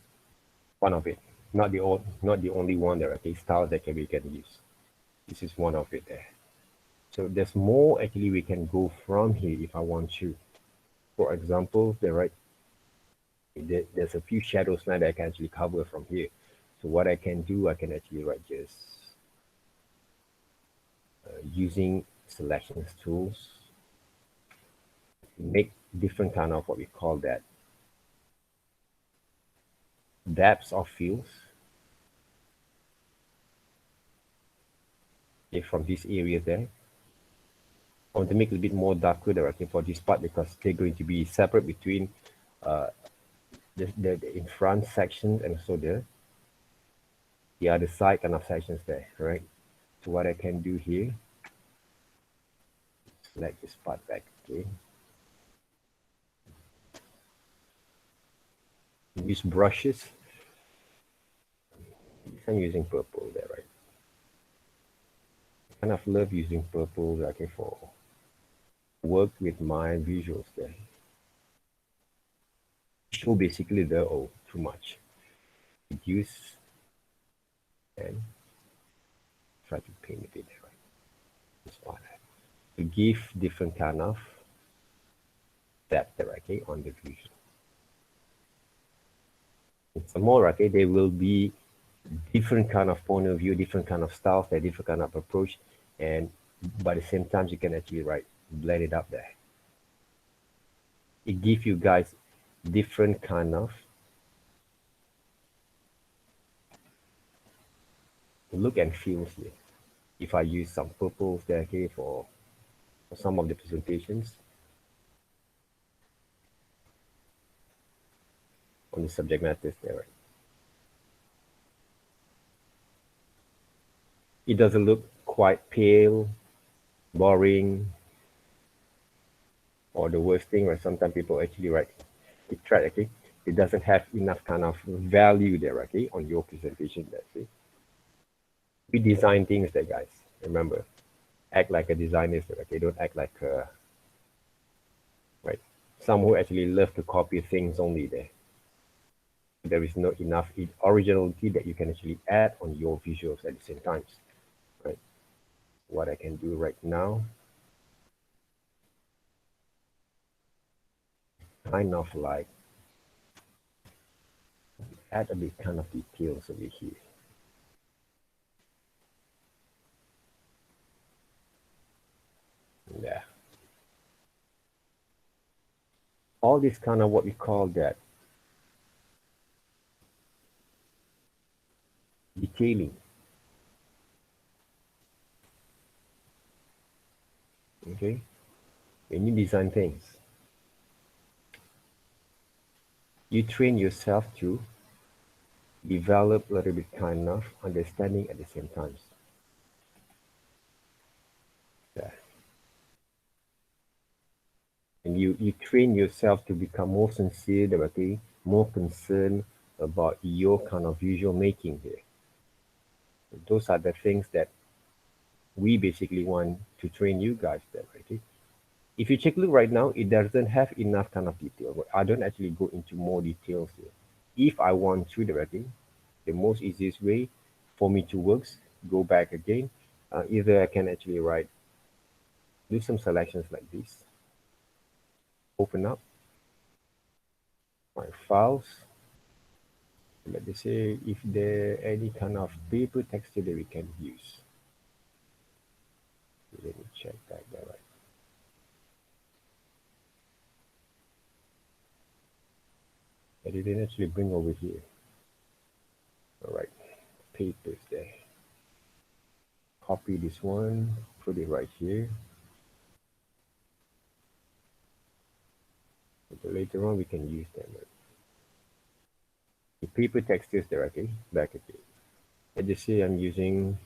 One of it, not the only one there. Okay, styles that we can use. This is one of it there. So there's more actually we can go from here if I want to. For example, the right, there's a few shadows now that I can actually cover from here. So what I can do, I can actually just using selections tools, make different kind of what we call that depths of fields. Okay, from this area there. I want to make it a bit more darker directly for this part because they're going to be separate between uh, the in front section and also the other side kind of sections there, right? So what I can do here, select this part back, okay? Use brushes. I'm using purple there, right? I kind of love using purple, okay, for work with my visuals there. Show basically the too much. Reduce and try to paint it there, right? Just like that. To give different kind of depth there, okay, on the visual. Some more, okay, there will be different kind of point of view, different kind of styles, there, different kind of approach, and by the same time you can actually blend it up there. It gives you guys different kind of look and feels here. If I use some purples there, okay, for some of the presentations on the subject matters there, right? It doesn't look quite pale, boring, or the worst thing, right? Sometimes people actually it try, okay, it doesn't have enough kind of value there, okay, on your presentation there, see? We design things there, guys. Remember, act like a designer, okay? Don't act like right? Some who actually love to copy things only there. There is not enough originality that you can actually add on your visuals at the same time, right? What I can do right now, kind of like add a bit kind of details over here. Yeah. All this kind of what we call that detailing. Okay. When you design things, you train yourself to develop a little bit kind of understanding at the same time. Yeah. you train yourself to become more sincere, okay, more concerned about your kind of visual making here. Those are the things that we basically want to train you guys there, okay? If you check look right now, it doesn't have enough kind of detail. I don't actually go into more details here. If I want to directly, the most easiest way for me to work, go back again. Either I can actually write, do some selections like this, open up my files. Let me say if there any kind of paper texture that we can use. Let me check that right. I didn't actually bring over here. All right, papers there. Copy this one, put it right here. So later on we can use them. The paper textures directly back again. Let's just say I'm using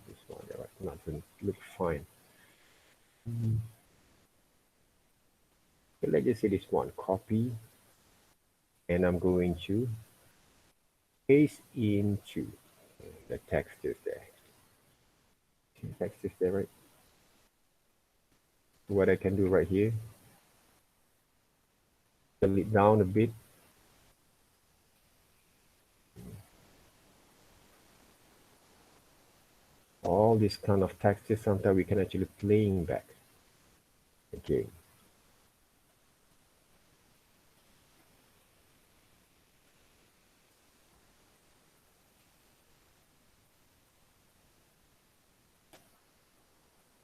this one, right? Not going to look fine. So let's just say this one, copy, and I'm going to paste into the textures there. Textures there, right? What I can do right here, fill it down a bit. All this kind of textures, sometimes we can actually playing back. Okay.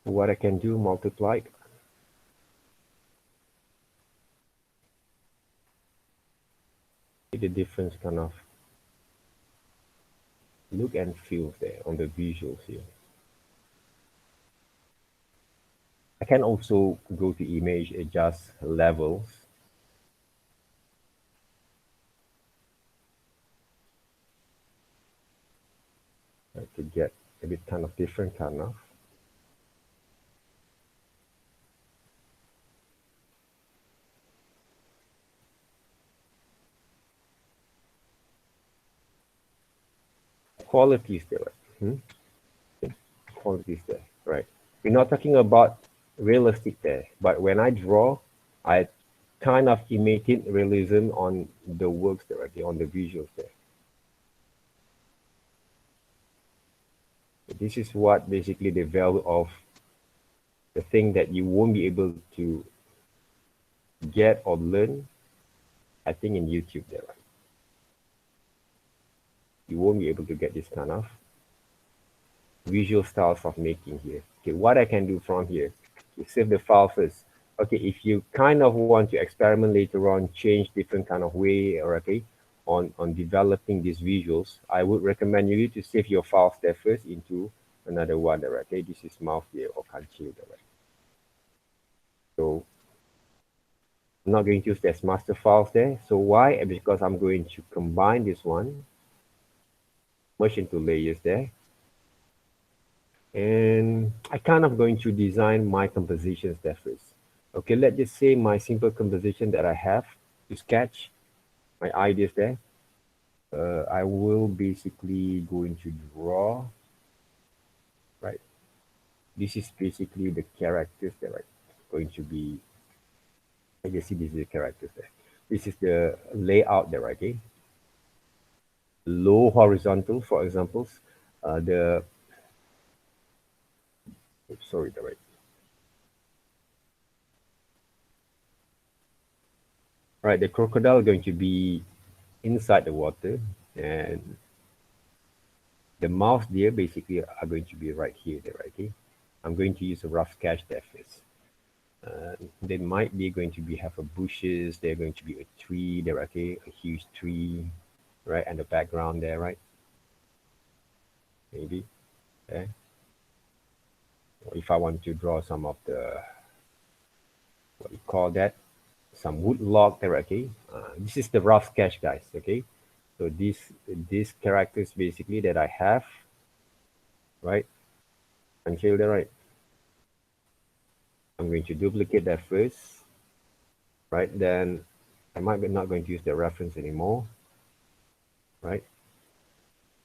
What I can do, multiply it. See the difference kind of look and feel there on the visuals here. I can also go to image, adjust levels. To get a bit kind of different kind of. Qualities there, right? Qualities there, right? We're not talking about realistic there, but when I draw, I kind of imitate realism on the works there, right? On the visuals there. This is what basically the value of the thing that you won't be able to get or learn, I think, in YouTube there, right? You won't be able to get this kind of visual styles of making here. Okay, what I can do from here, you save the file first. Okay, if you kind of want to experiment later on, change different kind of way, or okay, on developing these visuals, I would recommend you to save your files there first into another one there, okay? This is mouth there or kancil there, right? So I'm not going to use this master files there. So why? Because I'm going to combine this one, merge into layers there. And I kind of going to design my compositions there first. Okay, let's just say my simple composition that I have to sketch my ideas there. I will basically going to draw, right? This is basically the characters that are going to be, I guess this is the characters there. This is the layout there, okay? Low horizontal, for examples, sorry, the right. Right, the crocodile going to be inside the water, and the mouth there basically are going to be right here, there, okay? I'm going to use a rough sketch there first. They might be going to be have a bushes, they're going to be a tree there, okay? A huge tree, right? And the background there, right? Maybe, okay? Or if I want to draw some of the, what you call that? Some wood log there, okay? This is the rough sketch, guys, okay? So these characters basically that I have, right? Until there, right? I'm going to duplicate that first. right? Then I might be not going to use the reference anymore, right?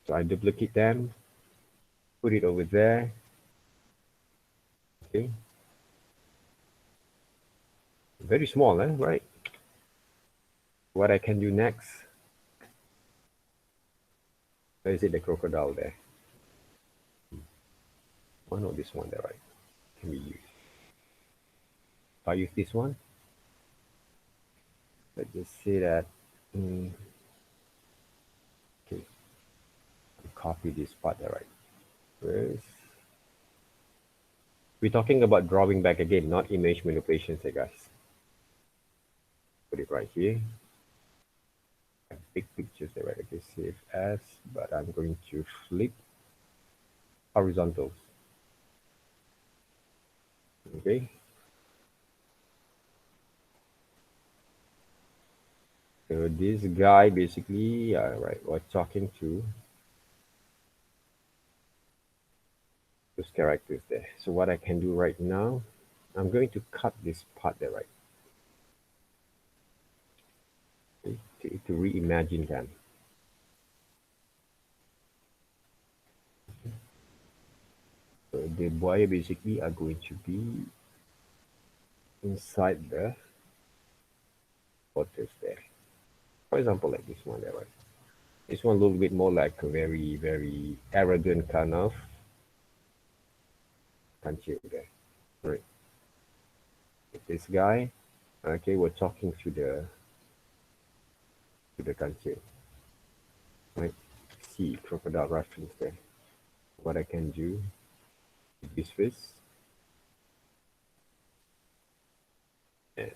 So I duplicate them, put it over there, okay? Very small, right? What I can do next, where is it, the crocodile there? Oh no, this one there, right? Can we use? If I use this one, let's just say that, okay, copy this part there, right? Where's, we're talking about drawing back again, not image manipulations here, guys. Put it right here. Big pictures there, right? Okay, save as, but I'm going to flip horizontals. Okay. So this guy basically, right, we're talking to those characters there. So what I can do right now, I'm going to cut this part there, right? Okay, to reimagine them. So the buaya basically are going to be inside the waters there. For example, like this one there, right? This one a little bit more like a very, very arrogant kind of kancil there. Right. This guy, okay, we're talking to the kancil. Right? See crocodile reference there. What I can do is this and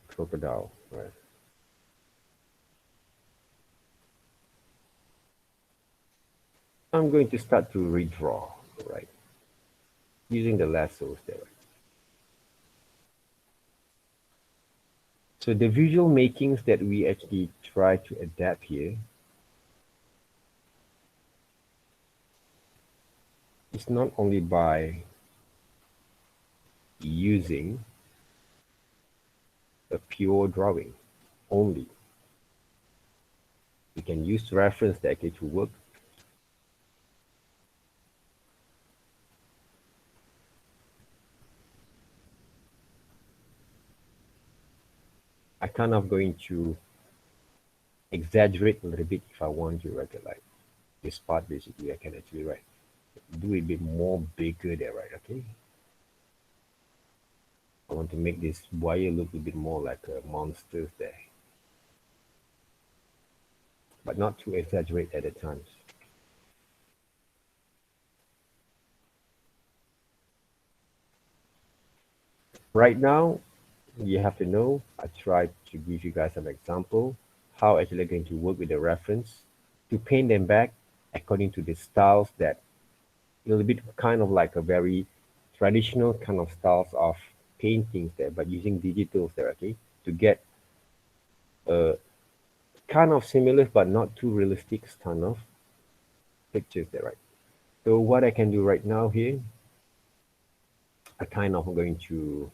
crocodile, right? I'm going to start to redraw, right? Using the lassos there. Right? So the visual makings that we actually try to adapt here is not only by using a pure drawing only. We can use reference that to work. I kind of going to exaggerate a little bit if I want to, right? Like this part basically, I can actually write, do it a bit more bigger there, right? Okay. I want to make this wire look a bit more like a monster there, but not too exaggerate at the times. Right now, you have to know, I tried to give you guys an example, how actually going to work with the reference to paint them back according to the styles that a little bit kind of like a very traditional kind of styles of paintings there, but using digitals there, okay, to get a kind of similar but not too realistic kind of pictures there, right? So what I can do right now here, I kind of going to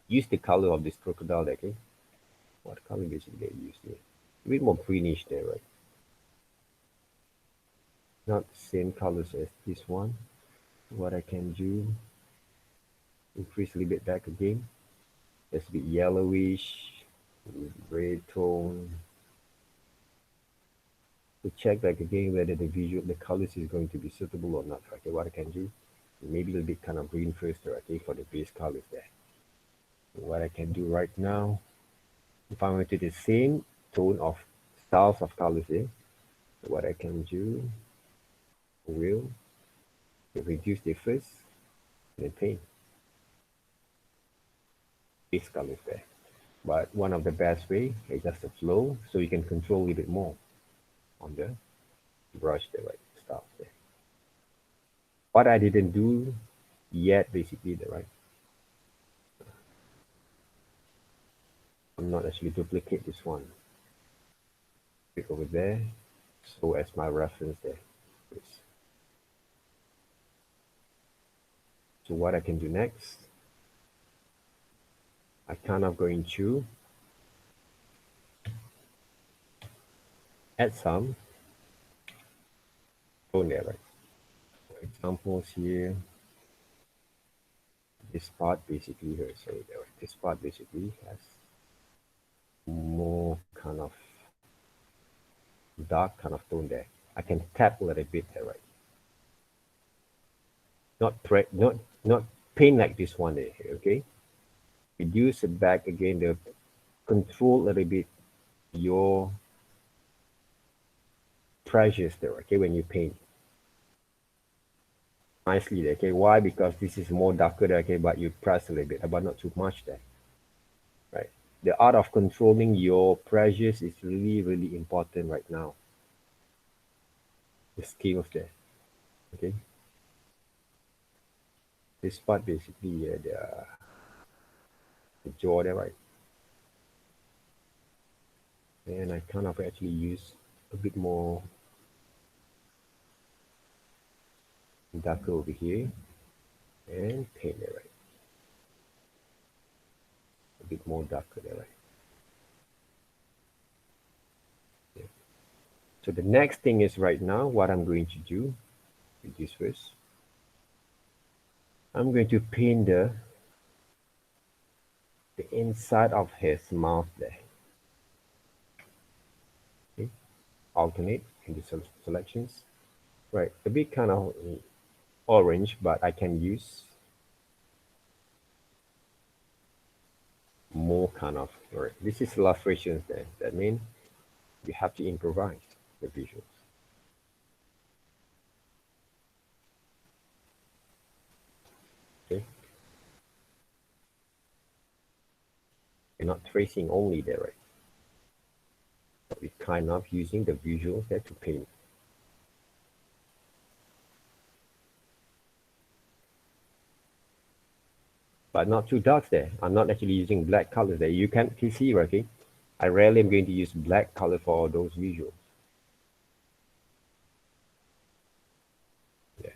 use the color of this crocodile, okay? What color basically they use here? A bit more greenish there, right? Not the same colors as this one. What I can do, increase a little bit back again. It's a bit yellowish, red tone. To check back again whether the colors is going to be suitable or not. Okay, what I can do, maybe a little bit kind of green first, okay, for the base colors there. What I can do right now, if I want to the same tone of styles of colors here, what I can do will reduce the first and then paint base colors there. But one of the best way is just the flow, so you can control a little bit more on the brush there, right, styles there. What I didn't do yet, basically, the right, I'm not actually duplicate this one. Click over there, so as my reference there. So So what I can do next, I kind of going to add some tone there, right? For examples here, this part basically here, sorry, there, right? This part basically has more kind of dark kind of tone there. I can tap a little bit there, right? Not paint like this one there, okay? Reduce it back again, the control a little bit your pressures there, okay, when you paint. Nicely there, okay? Why? Because this is more darker there, okay, but you press a little bit, but not too much there, right? The art of controlling your pressures is really, really important right now. The skills there, okay? This part basically the jaw there, right? And I kind of actually use a bit more darker over here and paint there, right? A bit more darker there, right? Yeah. So the next thing is right now, what I'm going to do with this first, I'm going to paint the inside of his mouth there. Okay, alternate in the selections. Right, a bit kind of orange, but I can use more kind of, right. This is illustrations there. That means you have to improvise the visuals. Okay, you're not tracing only there, right? But we're kind of using the visuals there to paint. But not too dark there. I'm not actually using black colors there. You can see, right? Okay, I rarely am going to use black color for those visuals. Yeah.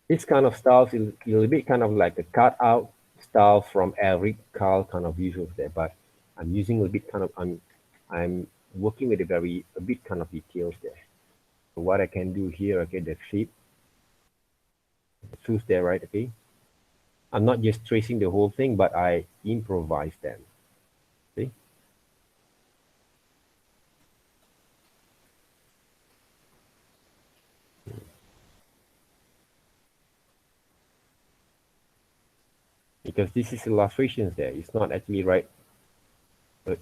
This kind of style is a little bit kind of like a cut out style from Eric Carl kind of visuals there, but I'm using a bit kind of I'm working with a bit kind of details there. So what I can do here, okay, the shape, the tools there, right? Okay, I'm not just tracing the whole thing, but I improvise them. See, because this is illustrations there. It's not actually right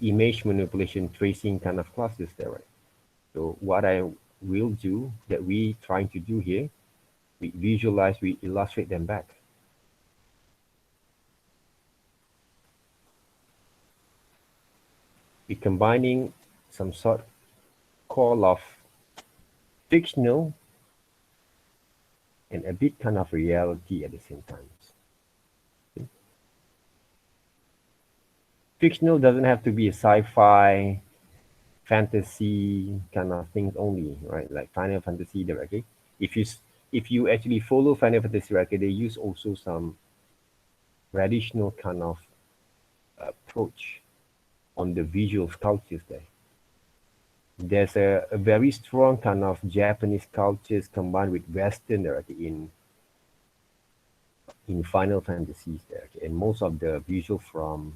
image manipulation tracing kind of classes there, right? So what I will do that we trying to do here, we visualize, we illustrate them back. We're combining some sort call of fictional and a bit kind of reality at the same time. Okay? Fictional doesn't have to be a sci-fi, fantasy kind of things only, right? Like Final Fantasy, okay? If you if you actually follow Final Fantasy, okay, they use also some traditional kind of approach on the visual sculptures there. There's a very strong kind of Japanese cultures combined with Western in Final Fantasies there, okay? And most of the visual from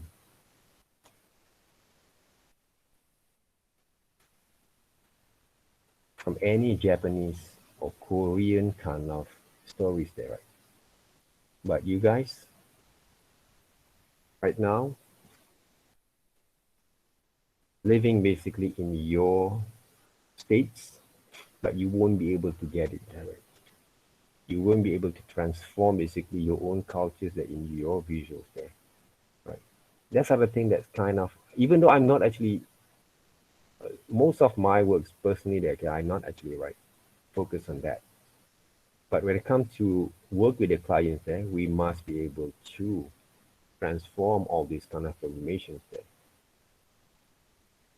any Japanese or Korean kind of stories there, right? But you guys, right now, living basically in your states, but you won't be able to get it there, right? You won't be able to transform basically your own cultures that in your visuals there, right? That's other thing that's kind of, even though I'm not actually, most of my works personally that okay, I'm not actually right focus on that. But when it comes to work with the clients there, we must be able to transform all these kind of animations there.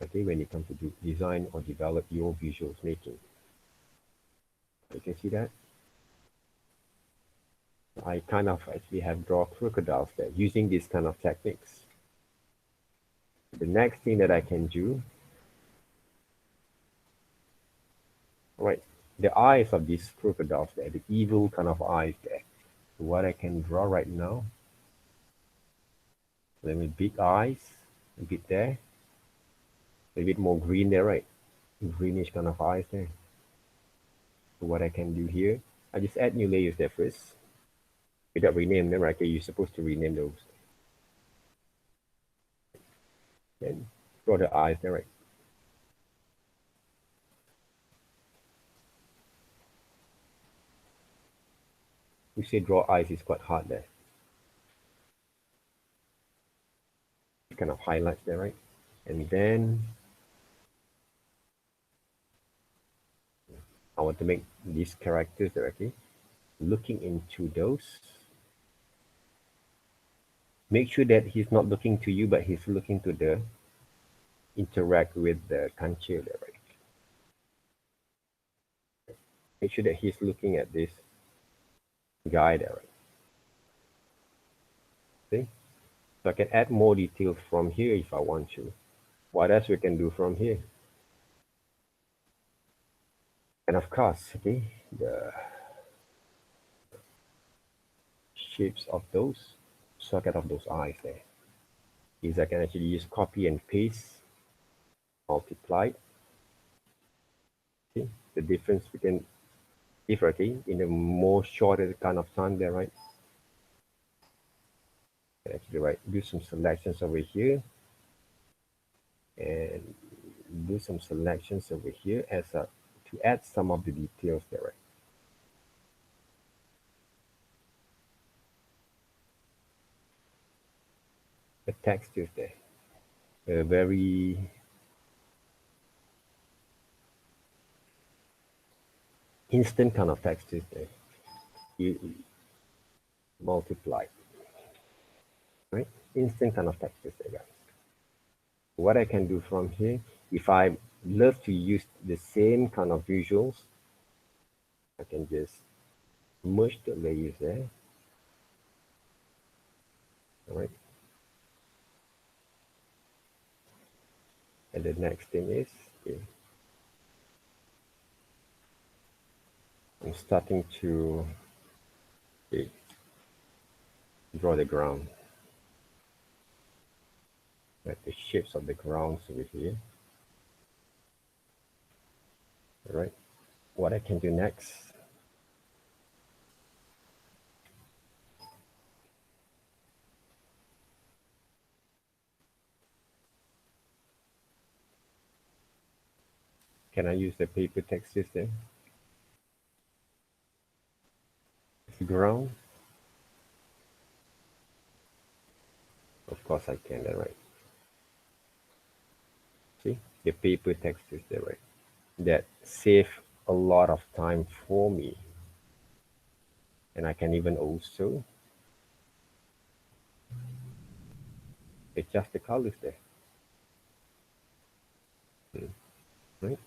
Okay, when it comes to design or develop your visuals making. You can see that? I kind of actually have draw crocodiles there using these kind of techniques. The next thing that I can do, right, the eyes of these crocodiles there, the evil kind of eyes there. So what I can draw right now, let me big eyes, a bit there, a bit more green there, right? Greenish kind of eyes there. So what I can do here, I just add new layers there first. Without rename them, right? Okay, you're supposed to rename those. Then draw the eyes there, right? You say draw eyes is quite hard there. Kind of highlights there, right? And then I want to make these characters directly looking into those. Make sure that he's not looking to you, but he's looking to the interact with the kanche there, right? Make sure that he's looking at this guy there, right? See? So I can add more details from here if I want to. What else we can do from here? And of course, okay, the shapes of those socket of those eyes there is I can actually use copy and paste, multiply. See the difference we can differently in a more shorter kind of time there, right? Actually, right, do some selections over here and do some selections over here as a to add some of the details there, right? The textures there, a very instant kind of textures there. You multiply, right? Instant kind of textures there, guys. What I can do from here, if I love to use the same kind of visuals, I can just merge the layers there. All right. And the next thing is, okay, I'm starting to okay, draw the ground, like the shapes of the grounds over here. All right. What I can do next, can I use the paper textures there? The ground, of course I can. All right. See the paper textures there, right? That save a lot of time for me, and I can even also adjust the colors there. Right?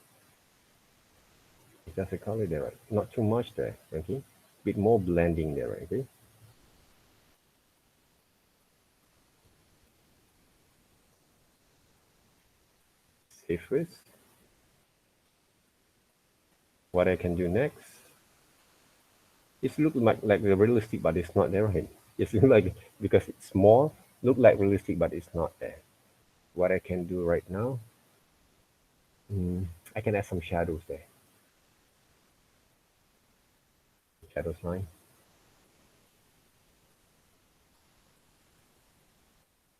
Adjust the color there, right? Not too much there, okay? Bit more blending there, right? Okay? Save first. What I can do next is look like realistic, but it's not there, right? It's look like because it's small, look like realistic, but it's not there. What I can do right now, I can add some shadows there. Shadows line,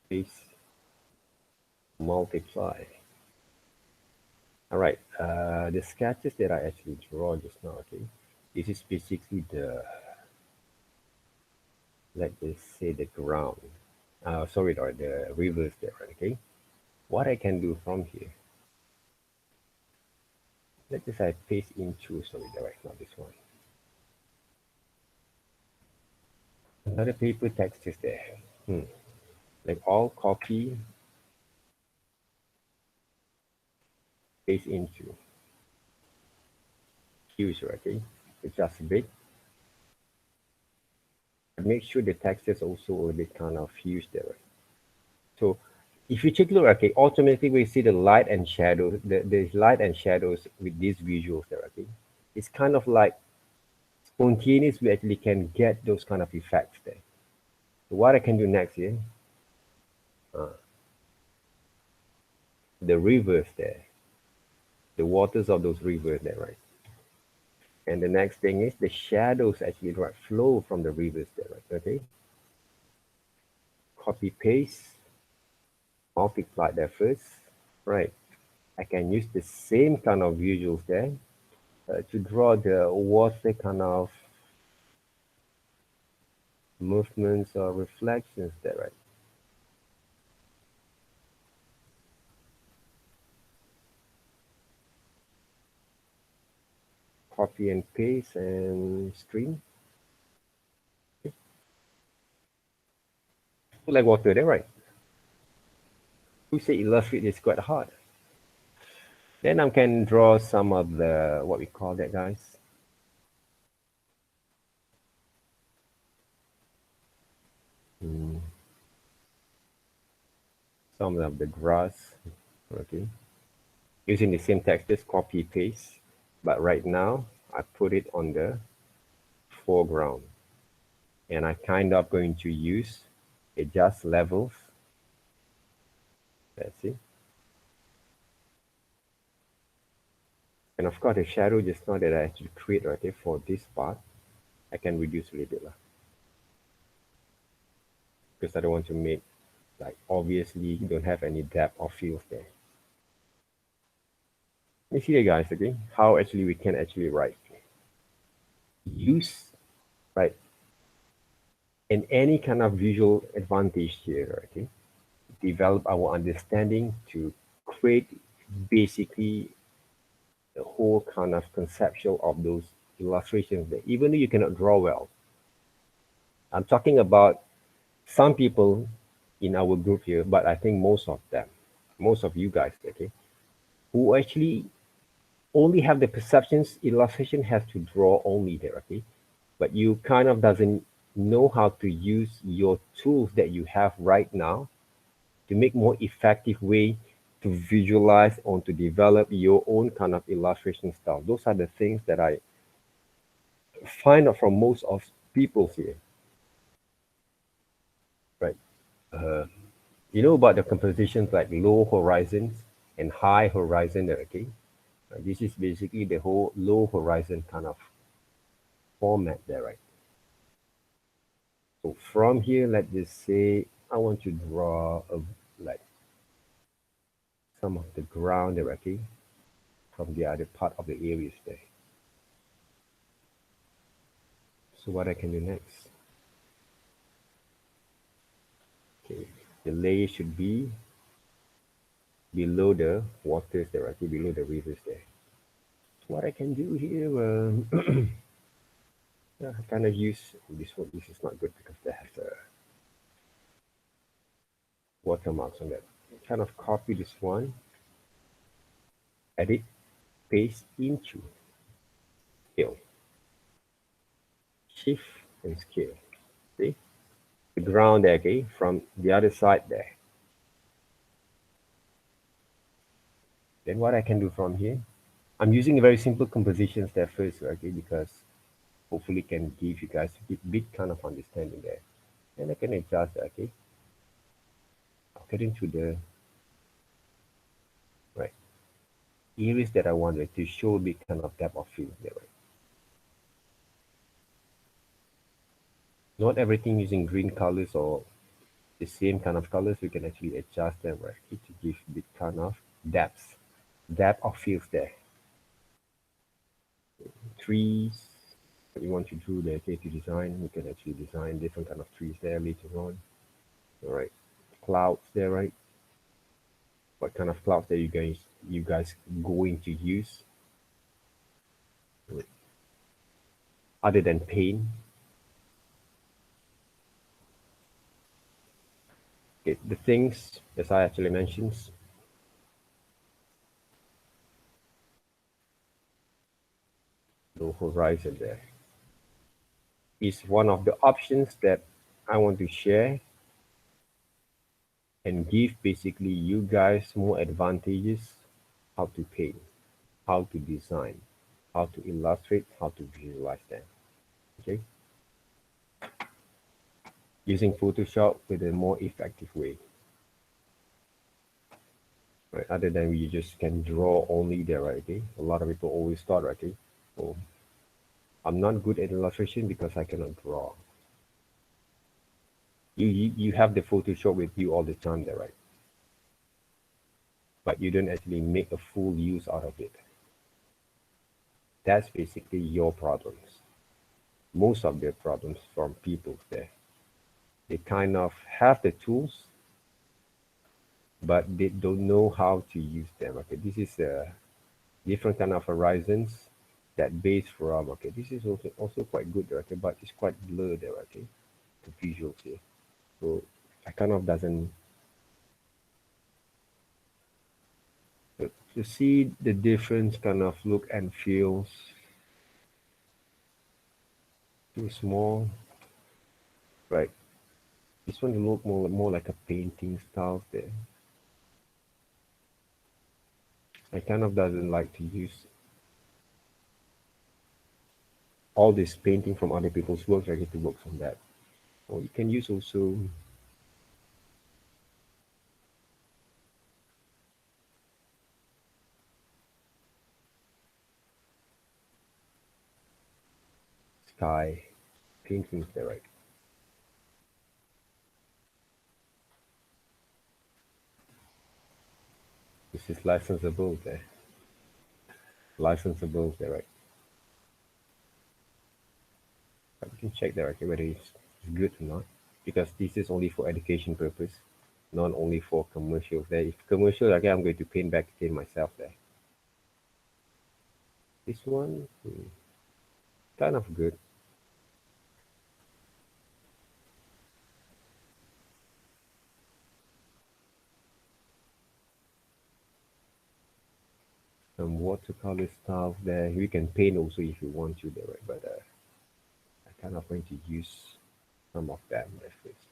paste, multiply. All right, the sketches that I actually draw just now, okay? This is basically the, let's just say the ground. Sorry, the rivers there, okay? What I can do from here, let's just I paste into, sorry, the right, not this one. Another paper text is there. Like all copy, paste into. User, okay? It's just big. make sure the texture is also a bit kind of fused there. Right? So if you take a look, okay, automatically we see the light and shadows, the light and shadows with these visuals there, okay? It's kind of like spontaneous. We actually can get those kind of effects there. So what I can do next here, uh, the rivers there, the waters of those rivers there, right? And the next thing is the shadows actually right flow from the rivers there, right? Okay, copy paste, multiply there first, right? I can use the same kind of visuals there to draw the water kind of movements or reflections there, right? Copy and paste and stream. Like water there, right? Who say illustrate is quite hard? Then I can draw some of the, what we call that, guys? Mm, some of the grass, okay? Using the same text, just copy paste. But right now, I put it on the foreground. And I kind of going to use adjust levels. That's it. And of course, the shadow just now that I actually create right here for this part, I can reduce a little bit lah, because I don't want to make, like, obviously you don't have any depth or fields there. You see that, guys, okay? How actually we can actually write, use, right, and any kind of visual advantage here, okay? Develop our understanding to create basically the whole kind of conceptual of those illustrations there, even though you cannot draw well. I'm talking about some people in our group here, but I think most of them, most of you guys, okay, who actually only have the perceptions illustration has to draw only there, okay, but you kind of doesn't know how to use your tools that you have right now to make more effective way to visualize or to develop your own kind of illustration style. Those are the things that I find out from most of people here, right? Uh, you know about the compositions like low horizons and high horizon there, okay? This is basically the whole low horizon kind of format there, right? So from here, let's just say I want to draw a, like some of the ground there, okay? From the other part of the areas there. So what I can do next? Okay, the layer should be below the waters there, okay? Below the rivers there. So what I can do here, yeah, I kind of use this one. This is not good because they have watermarks on that. Kind of copy this one, edit, paste into scale, shift and scale. See the ground there, okay, from the other side there. Then what I can do from here, I'm using very simple compositions there first, okay, because hopefully can give you guys a bit kind of understanding there. And I can adjust that, okay. I'll get into the right areas that I wanted to show a bit kind of depth of field there, right. Not everything using green colors or the same kind of colors, we can actually adjust them right to give a bit kind of depth of fields there. Trees that you want to do the okay to design, you can actually design different kind of trees there later on. All right, clouds there, right? What kind of clouds that you guys going to use other than paint? Okay, the things as I actually mentioned, the horizon there. is one of the options that I want to share and give basically you guys more advantages how to paint, how to design, how to illustrate, how to visualize them. Okay, using Photoshop with a more effective way. Right? Other than you just can draw only there, right? Okay, a lot of people always thought, right? Okay, oh, I'm not good at illustration because I cannot draw. You have the Photoshop with you all the time there, right? But you don't actually make a full use out of it. That's basically your problems. Most of their problems from people there. They kind of have the tools, but they don't know how to use them. Okay, this is a different kind of horizons that base from. Okay, this is also quite good. Okay, but it's quite blurred there. Okay, the visuals here. So I kind of doesn't to see the difference kind of look and feels too small, right? This one look more like a painting style there. I kind of doesn't like to use all this painting from other people's works. I get to work on that. Or you can use also sky paintings there, right? This is licensable there. Licensable there, right? But you can check there, okay, whether it's good or not. Because this is only for education purpose, not only for commercials there. If commercial, okay, I'm going to paint back again myself there. This one, kind of good. Some watercolor style there. You can paint also if you want to there, right? But I kind of going to use some of them at first.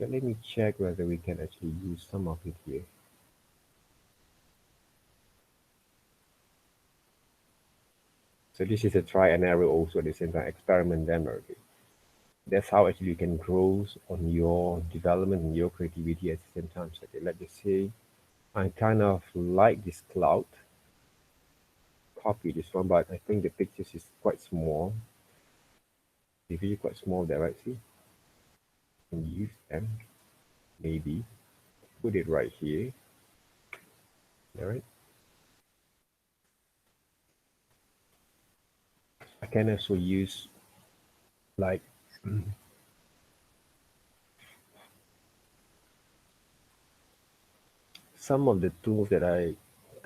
But let me check whether we can actually use some of it here. So this is a try and error also at the same time, experiment demo. Okay. That's how actually you can grow on your development and your creativity at the same time. So okay, let's just say I kind of like this cloud, copy this one, but I think the pictures is quite small. The video quite small there, right? See, can use them, maybe put it right here. All right. I can also use like some of the tools that I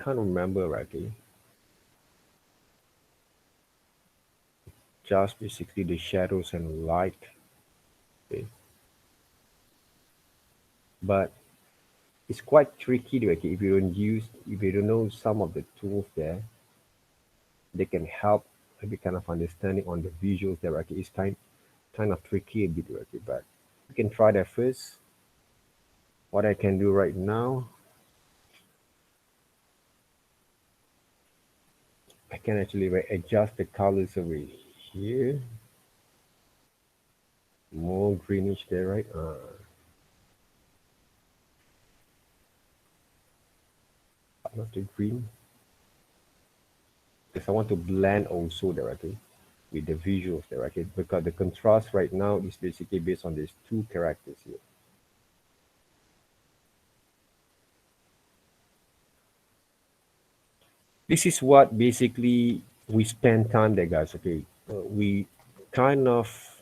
can't remember rightly. Just basically the shadows and light. Okay. But it's quite tricky to okay, if you don't know some of the tools there, they can help maybe kind of understanding on the visuals there. Okay, it's kind of tricky a bit, okay, but you can try that first. What I can do right now, I can actually adjust the colors over here. More greenish there, right? Not the green. Because I want to blend also there, okay, with the visuals there, okay, because the contrast right now is basically based on these two characters here. This is what basically we spend time there, guys. Okay, we kind of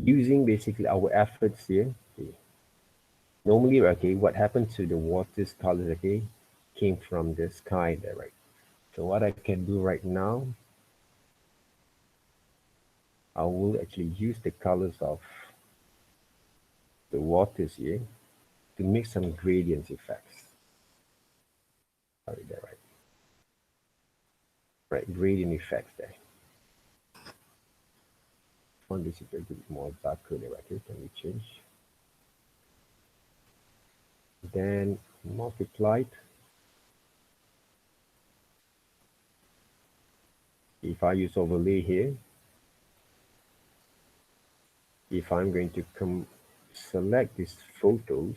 using basically our efforts here. Okay. Normally, okay, what happened to the water's colors, okay, came from the sky there, right? So what I can do right now, I will actually use the colors of the waters here to make some gradient effects. Sorry, there, right? right? Gradient effects there. One this is a bit more darker there, okay? Can we change? Then multiplied. If I use overlay here, if I'm going to select these photos,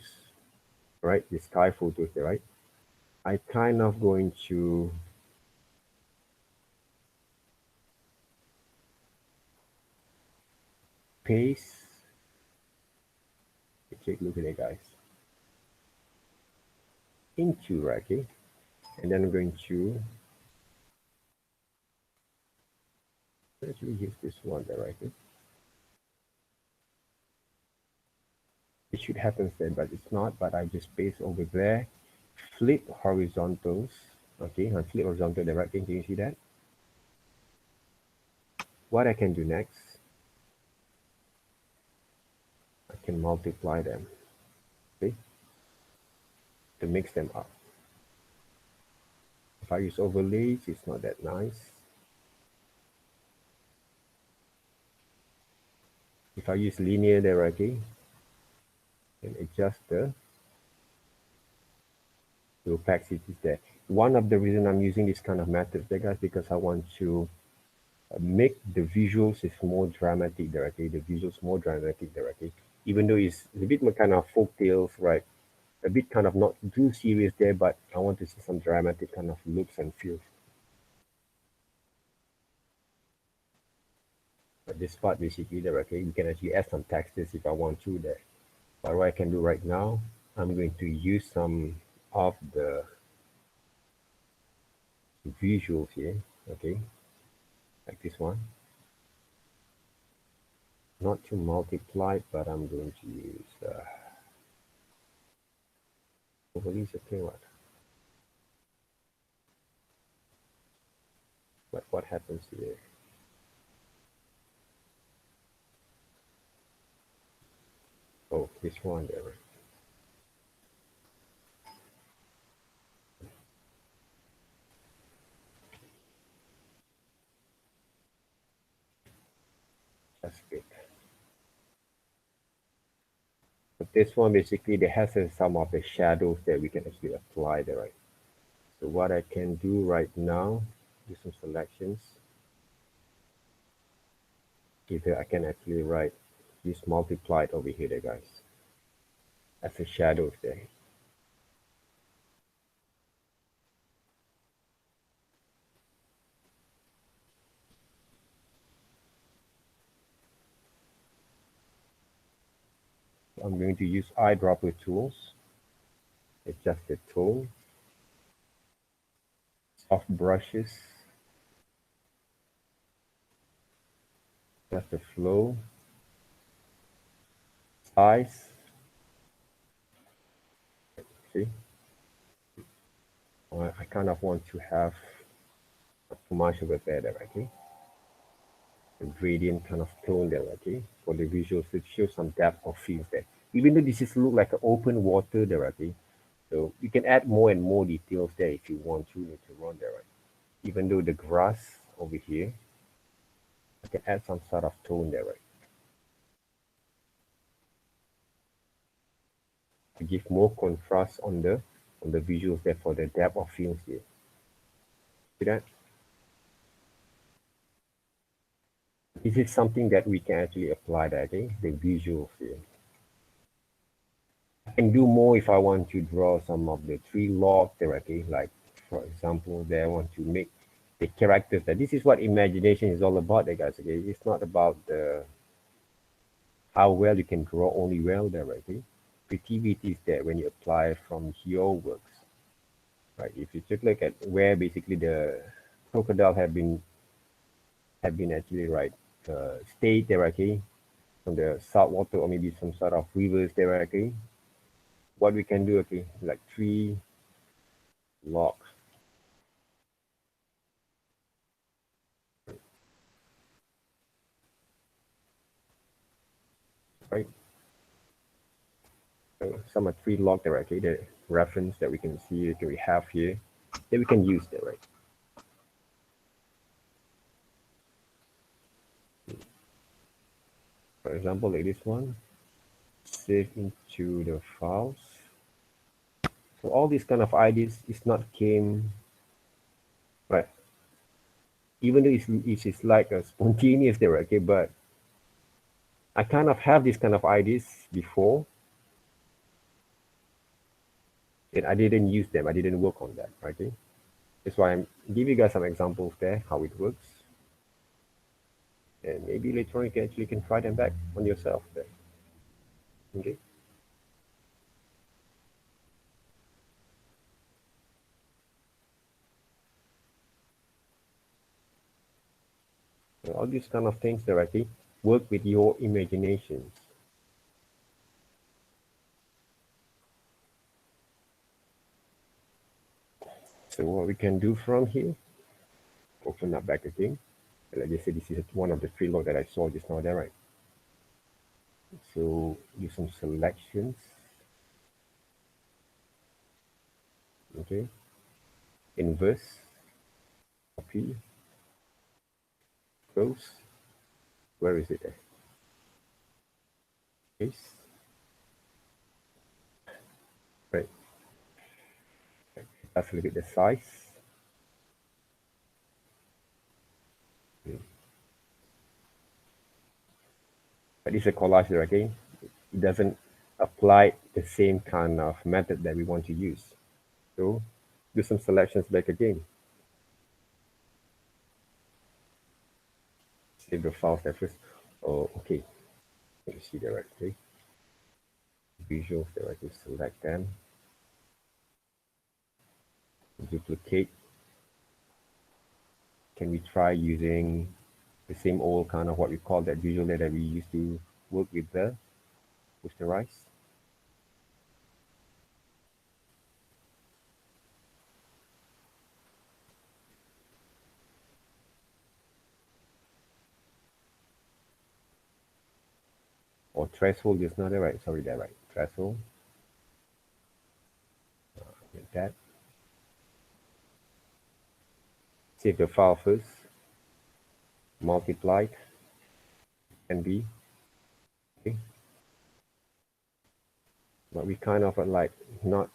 right? The sky photos there, right? I kind of going to paste. Take a look at it, guys. Into right, okay? And then I'm going to actually use this one there, right? Okay? It should happen there, but it's not. But I just paste over there, flip horizontals, okay? And flip horizontal the right thing. Can you see that? What I can do next, I can multiply them, okay? To mix them up. If I use overlays, it's not that nice. If I use linear there, okay? And adjust the opacity there. One of the reason I'm using this kind of method there, guys, because I want to make the visuals is more dramatic directly. The visuals more dramatic directly. Even though it's a bit more kind of folk tales, right? A bit kind of not too serious there, but I want to see some dramatic kind of looks and feels. But this part basically there, okay, we can actually add some textures if I want to there. But what I can do right now, I'm going to use some of the visuals here, okay, like this one. Not to multiply, but I'm going to use overlays. Okay, what happens here? Oh, this one there. That's good. But this one basically there has some of the shadows that we can actually apply there, right? So what I can do right now, do some selections. Either I can actually use multiplied over here there, guys, as a shadows there. I'm going to use eyedropper tools, adjust the tone, soft brushes, adjust the flow, size. See, I kind of want to have a commercial with that, okay? A gradient kind of tone there, okay? For the visuals to show some depth of fields there. Even though this is look like an open water there, okay? So you can add more and more details there if you want to later on there, right? Even though the grass over here, I can add some sort of tone there, right? To give more contrast on the visuals there for the depth of fields here. See that? This is something that we can actually apply that, okay? The visuals here. I can do more if I want to draw some of the tree log there, okay? Like, for example, there I want to make the characters that this is what imagination is all about, there, guys, okay? It's not about the how well you can draw only well there, okay? Creativity is there when you apply from your works, right? If you just look at where basically the crocodile have been actually stayed there, okay? From the salt water or maybe some sort of rivers there, okay? What we can do, okay, like tree log, right? Some are tree log there, okay? The reference that we can see, okay, we have here that we can use there, right? For example, like this one, save into the files. So all these kind of ideas is not came right. Even though it's like a spontaneous there, okay, but I kind of have this kind of ideas before, and I didn't use them. I didn't work on that, okay. That's why I'm give you guys some examples there how it works, and maybe later on you can actually can try them back on yourself there. Okay. So all these kind of things directly work with your imaginations. So what we can do from here, open that back again. Like I said, this is one of the three log that I saw just now there, right? So do some selections, okay? Inverse, copy, close. Where is it there? Paste, right? That's a little bit the size. Hmm. But it's a collage there again. It doesn't apply the same kind of method that we want to use. So do some selections back again. Save the files there first. Oh, okay. Let me see there, right? Okay. Visuals there, I can select them. Duplicate. Can we try using the same old kind of what we call that visual that we used to work with the rice? Or threshold is not there, right? Sorry, there, right? Threshold. Like that. Save the file first. Multiplied. And B. Okay. But we kind of like not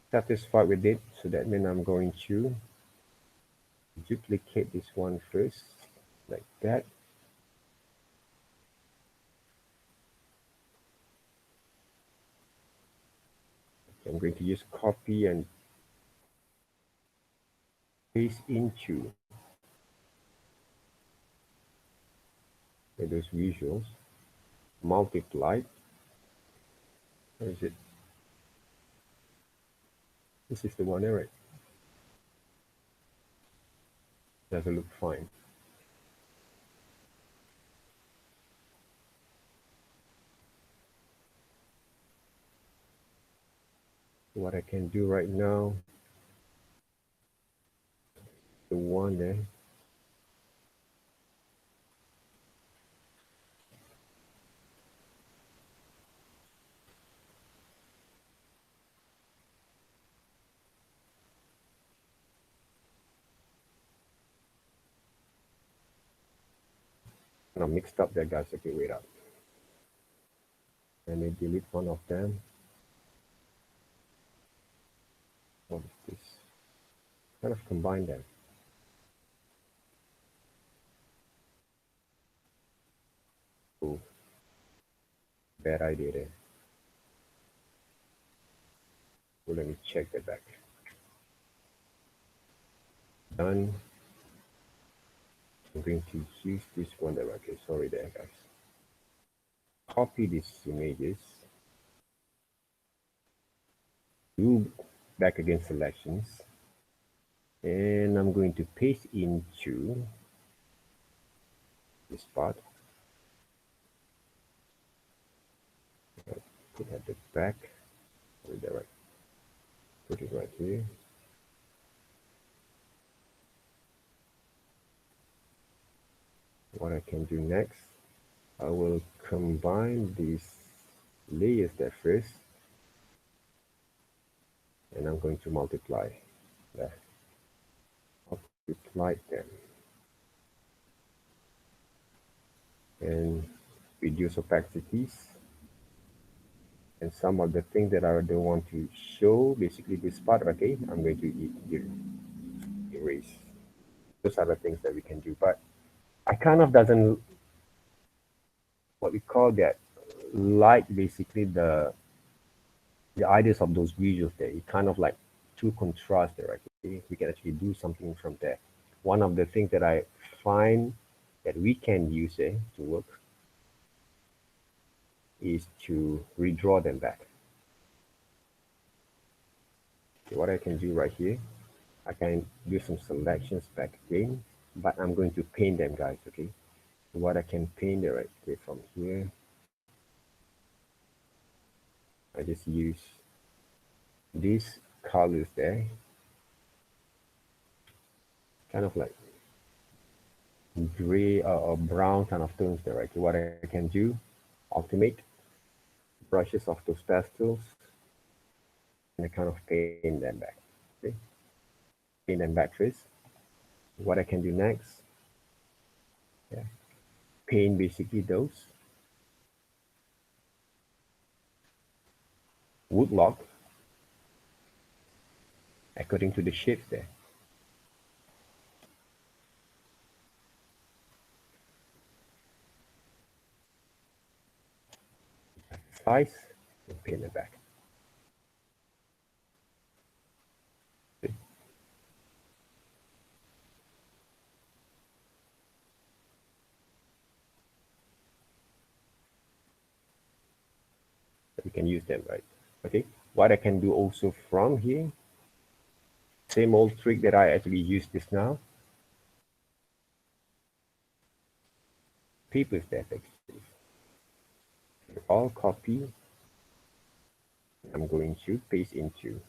satisfied with it, so that means I'm going to duplicate this one first, like that. I'm going to just copy and paste into those visuals, multiply. Where is it? This is the one there, right? Doesn't look fine. What I can do right now, the one there, and I'm mixed up there, guys. Okay, wait up. Let me delete one of them. What is this? Kind of combine them. Oh, bad idea there. So let me check that back. Done. I'm going to use this one there. Okay, sorry there, guys. Copy these images. Do back against selections. And I'm going to paste into this part. Put it at the back. Put it right. Put it right here. What I can do next, I will combine these layers there first, and I'm going to multiply there. Multiply them. and reduce opacities. And some of the things that I don't want to show, basically this part, okay, I'm going to erase. Those are the things that we can do. But I kind of doesn't, what we call that, like basically the ideas of those visuals there. It kind of like too contrast there, right? Okay? We can actually do something from there. One of the things that I find that we can use to work is to redraw them back. Okay, what I can do right here, I can do some selections back again, but I'm going to paint them, guys, okay? So what I can paint there, right, okay, from here, I just use these colors there, kind of like gray or brown kind of tones there, right? So what I can do, alternate brushes of those pastels, and I kind of paint them back, okay? Paint them back first. What I can do next, yeah, paint basically those woodlock according to the shapes there. Size and paint it back. Okay. You can use them, right? Okay. What I can do also from here, same old trick that I actually used just now, papers there textures. All copy. I'm going to paste into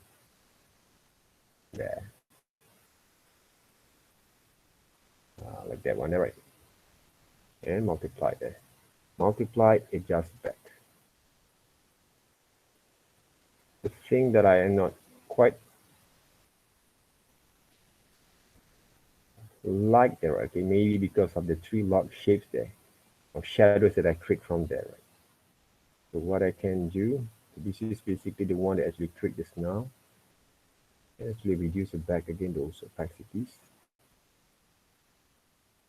there, like that one, all right, and multiply there. Multiply, adjust back. The thing that I am not quite like there, okay, maybe because of the three lock shapes there, of shadows that I create from there, right? So what I can do, this is basically the one that actually create this now. Actually reduce it back again those opacities.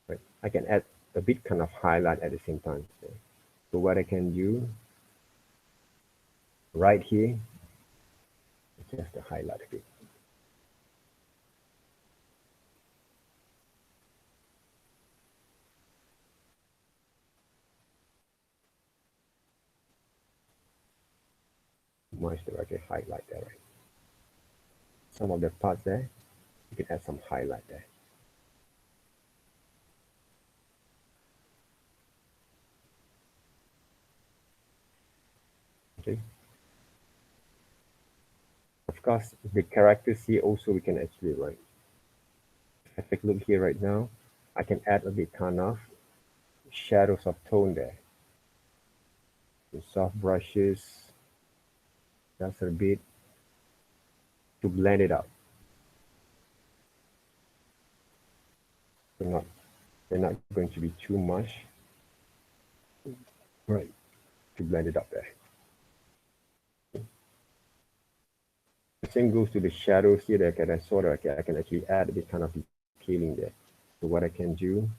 Right. I can add a bit kind of highlight at the same time. So what I can do right here, just to highlight a bit. Moisture, I can highlight there, right? Some of the parts there, you can add some highlight there. Okay. Of course, the characters here also we can actually write. If I take a look here right now, I can add a bit kind of shadows of tone there. The soft brushes, just a bit to blend it out. They're not, they're not going to be too much, right? To blend it up there. The same goes to the shadows here that I sort of, I can actually add a bit kind of detailing there. So what I can do,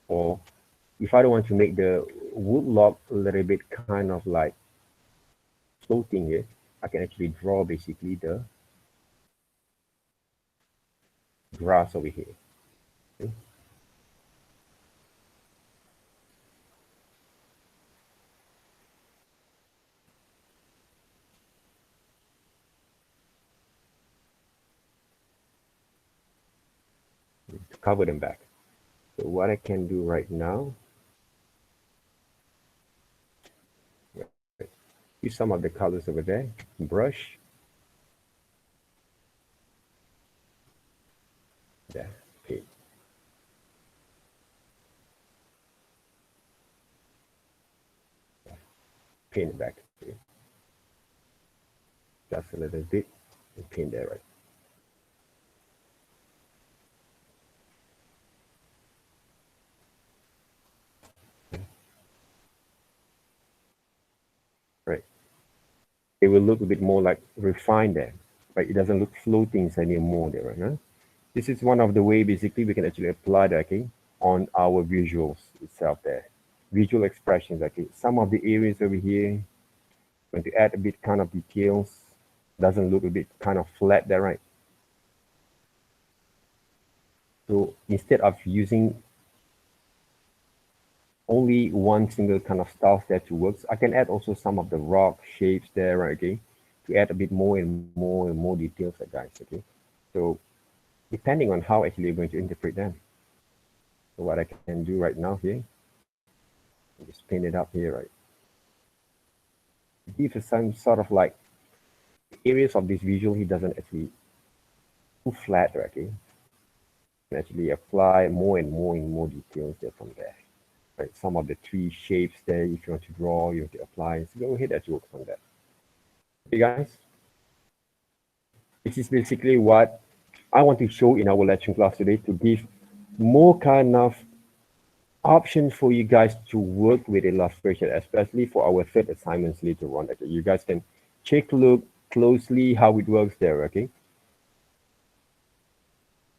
or if I don't want to make the wood log a little bit kind of like floating here, I can actually draw basically the grass over here. Okay? To cover them back. So what I can do right now, right, use some of the colors over there, brush, there, paint. Paint it back. Okay? Just a little bit, and paint there, right? it will look a bit more like refined there, right? It doesn't look floating anymore there, right? Huh? This is one of the way basically we can actually apply that, okay, on our visuals itself there. Visual expressions, okay. Some of the areas over here, going to add a bit kind of details, doesn't look a bit kind of flat there, right? So instead of using only one single kind of style there to work, I can add also some of the rock shapes there, right, okay, to add a bit more and more and more details, guys, okay. So depending on how actually you're going to interpret them. So what I can do right now here, just pin it up here, right? Give some sort of like areas of this visual, he doesn't actually too flat, right, okay. And actually apply more and more and more details there from there. Right, some of the tree shapes there, if you want to draw, you have to apply. So go ahead and work on that. Okay, guys. This is basically what I want to show in our lecture class today to give more kind of options for you guys to work with illustration, especially for our third assignments later on. Okay, you guys can take a look closely how it works there. Okay.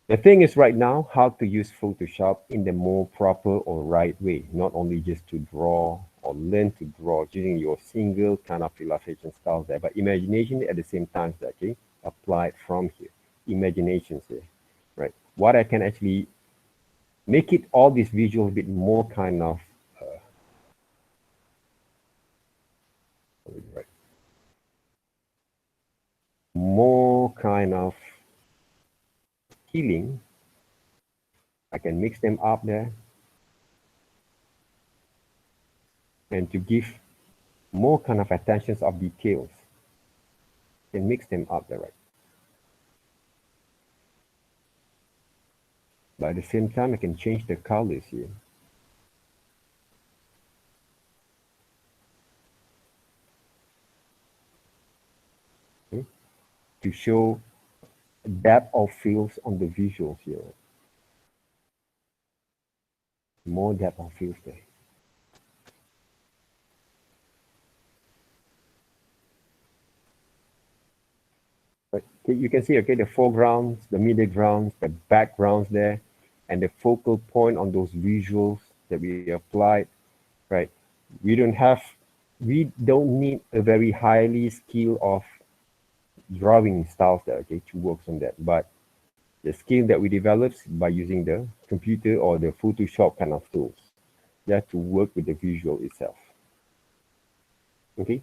The thing is right now how to use Photoshop in the more proper or right way, not only just to draw or learn to draw using your single kind of illustration styles there, but imagination at the same time, okay, applied from here. Imaginations here, right? What I can actually make it all these visuals a bit more kind of right, more kind of healing. I can mix them up there and to give more kind of attentions of details and mix them up there, right? But at the same time, I can change the colors here. Okay? To show depth of fields on the visuals here. More depth of fields there. But you can see, okay, the foregrounds, the middle grounds, the backgrounds there, and the focal point on those visuals that we applied, right? We don't need a very highly skill of drawing styles there, okay, to work on that. But the skill that we developed by using the computer or the Photoshop kind of tools, yeah, to work with the visual itself. Okay,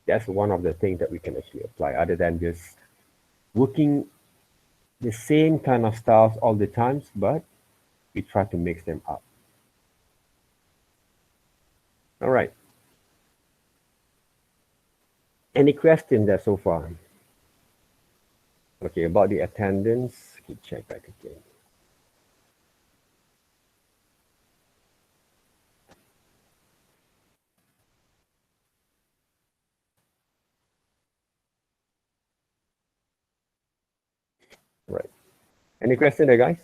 that's one of the things that we can actually apply, other than just working the same kind of styles all the times, but we try to mix them up. All right. Any question there so far? Okay, about the attendance, let me check back again. Right. Any question there, guys?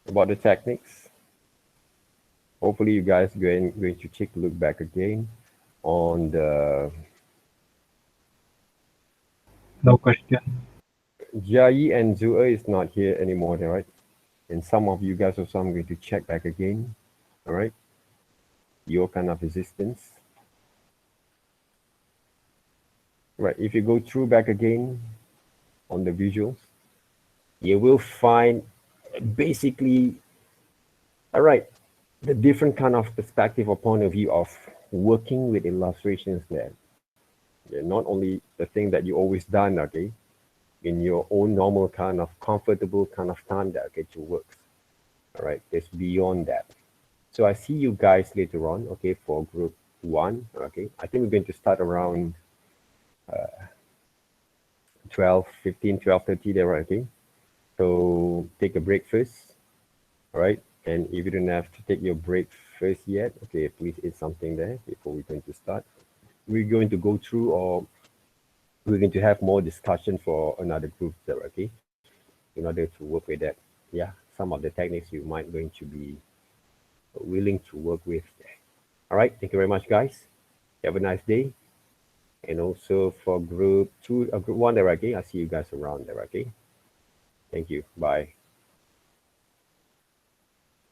About the techniques? Hopefully you guys going to take a look back again on the No question. Jai and Zua is not here anymore, right? And some of you guys also I'm going to check back again. All right. Your kind of resistance. Right. If you go through back again on the visuals, you will find basically, all right, the different kind of perspective or point of view of working with illustrations there. Yeah, not only the thing that you always done, okay, in your own normal kind of comfortable kind of time that okay to work. All right, it's beyond that. So I see you guys later on, okay, for group 1. Okay, I think we're going to start around 12, 15, 12:30 there, right? Okay, so take a break first. All right, and if you don't have to take your break first yet, okay, please eat something there before we're going to start. We're going to go through, or we're going to have more discussion for another group there, okay, in order to work with that. Yeah, some of the techniques you might going to be willing to work with. All right, thank you very much, guys. Have a nice day. And also for group two, group one there, okay? I'll see you guys around there, okay? Thank you. Bye.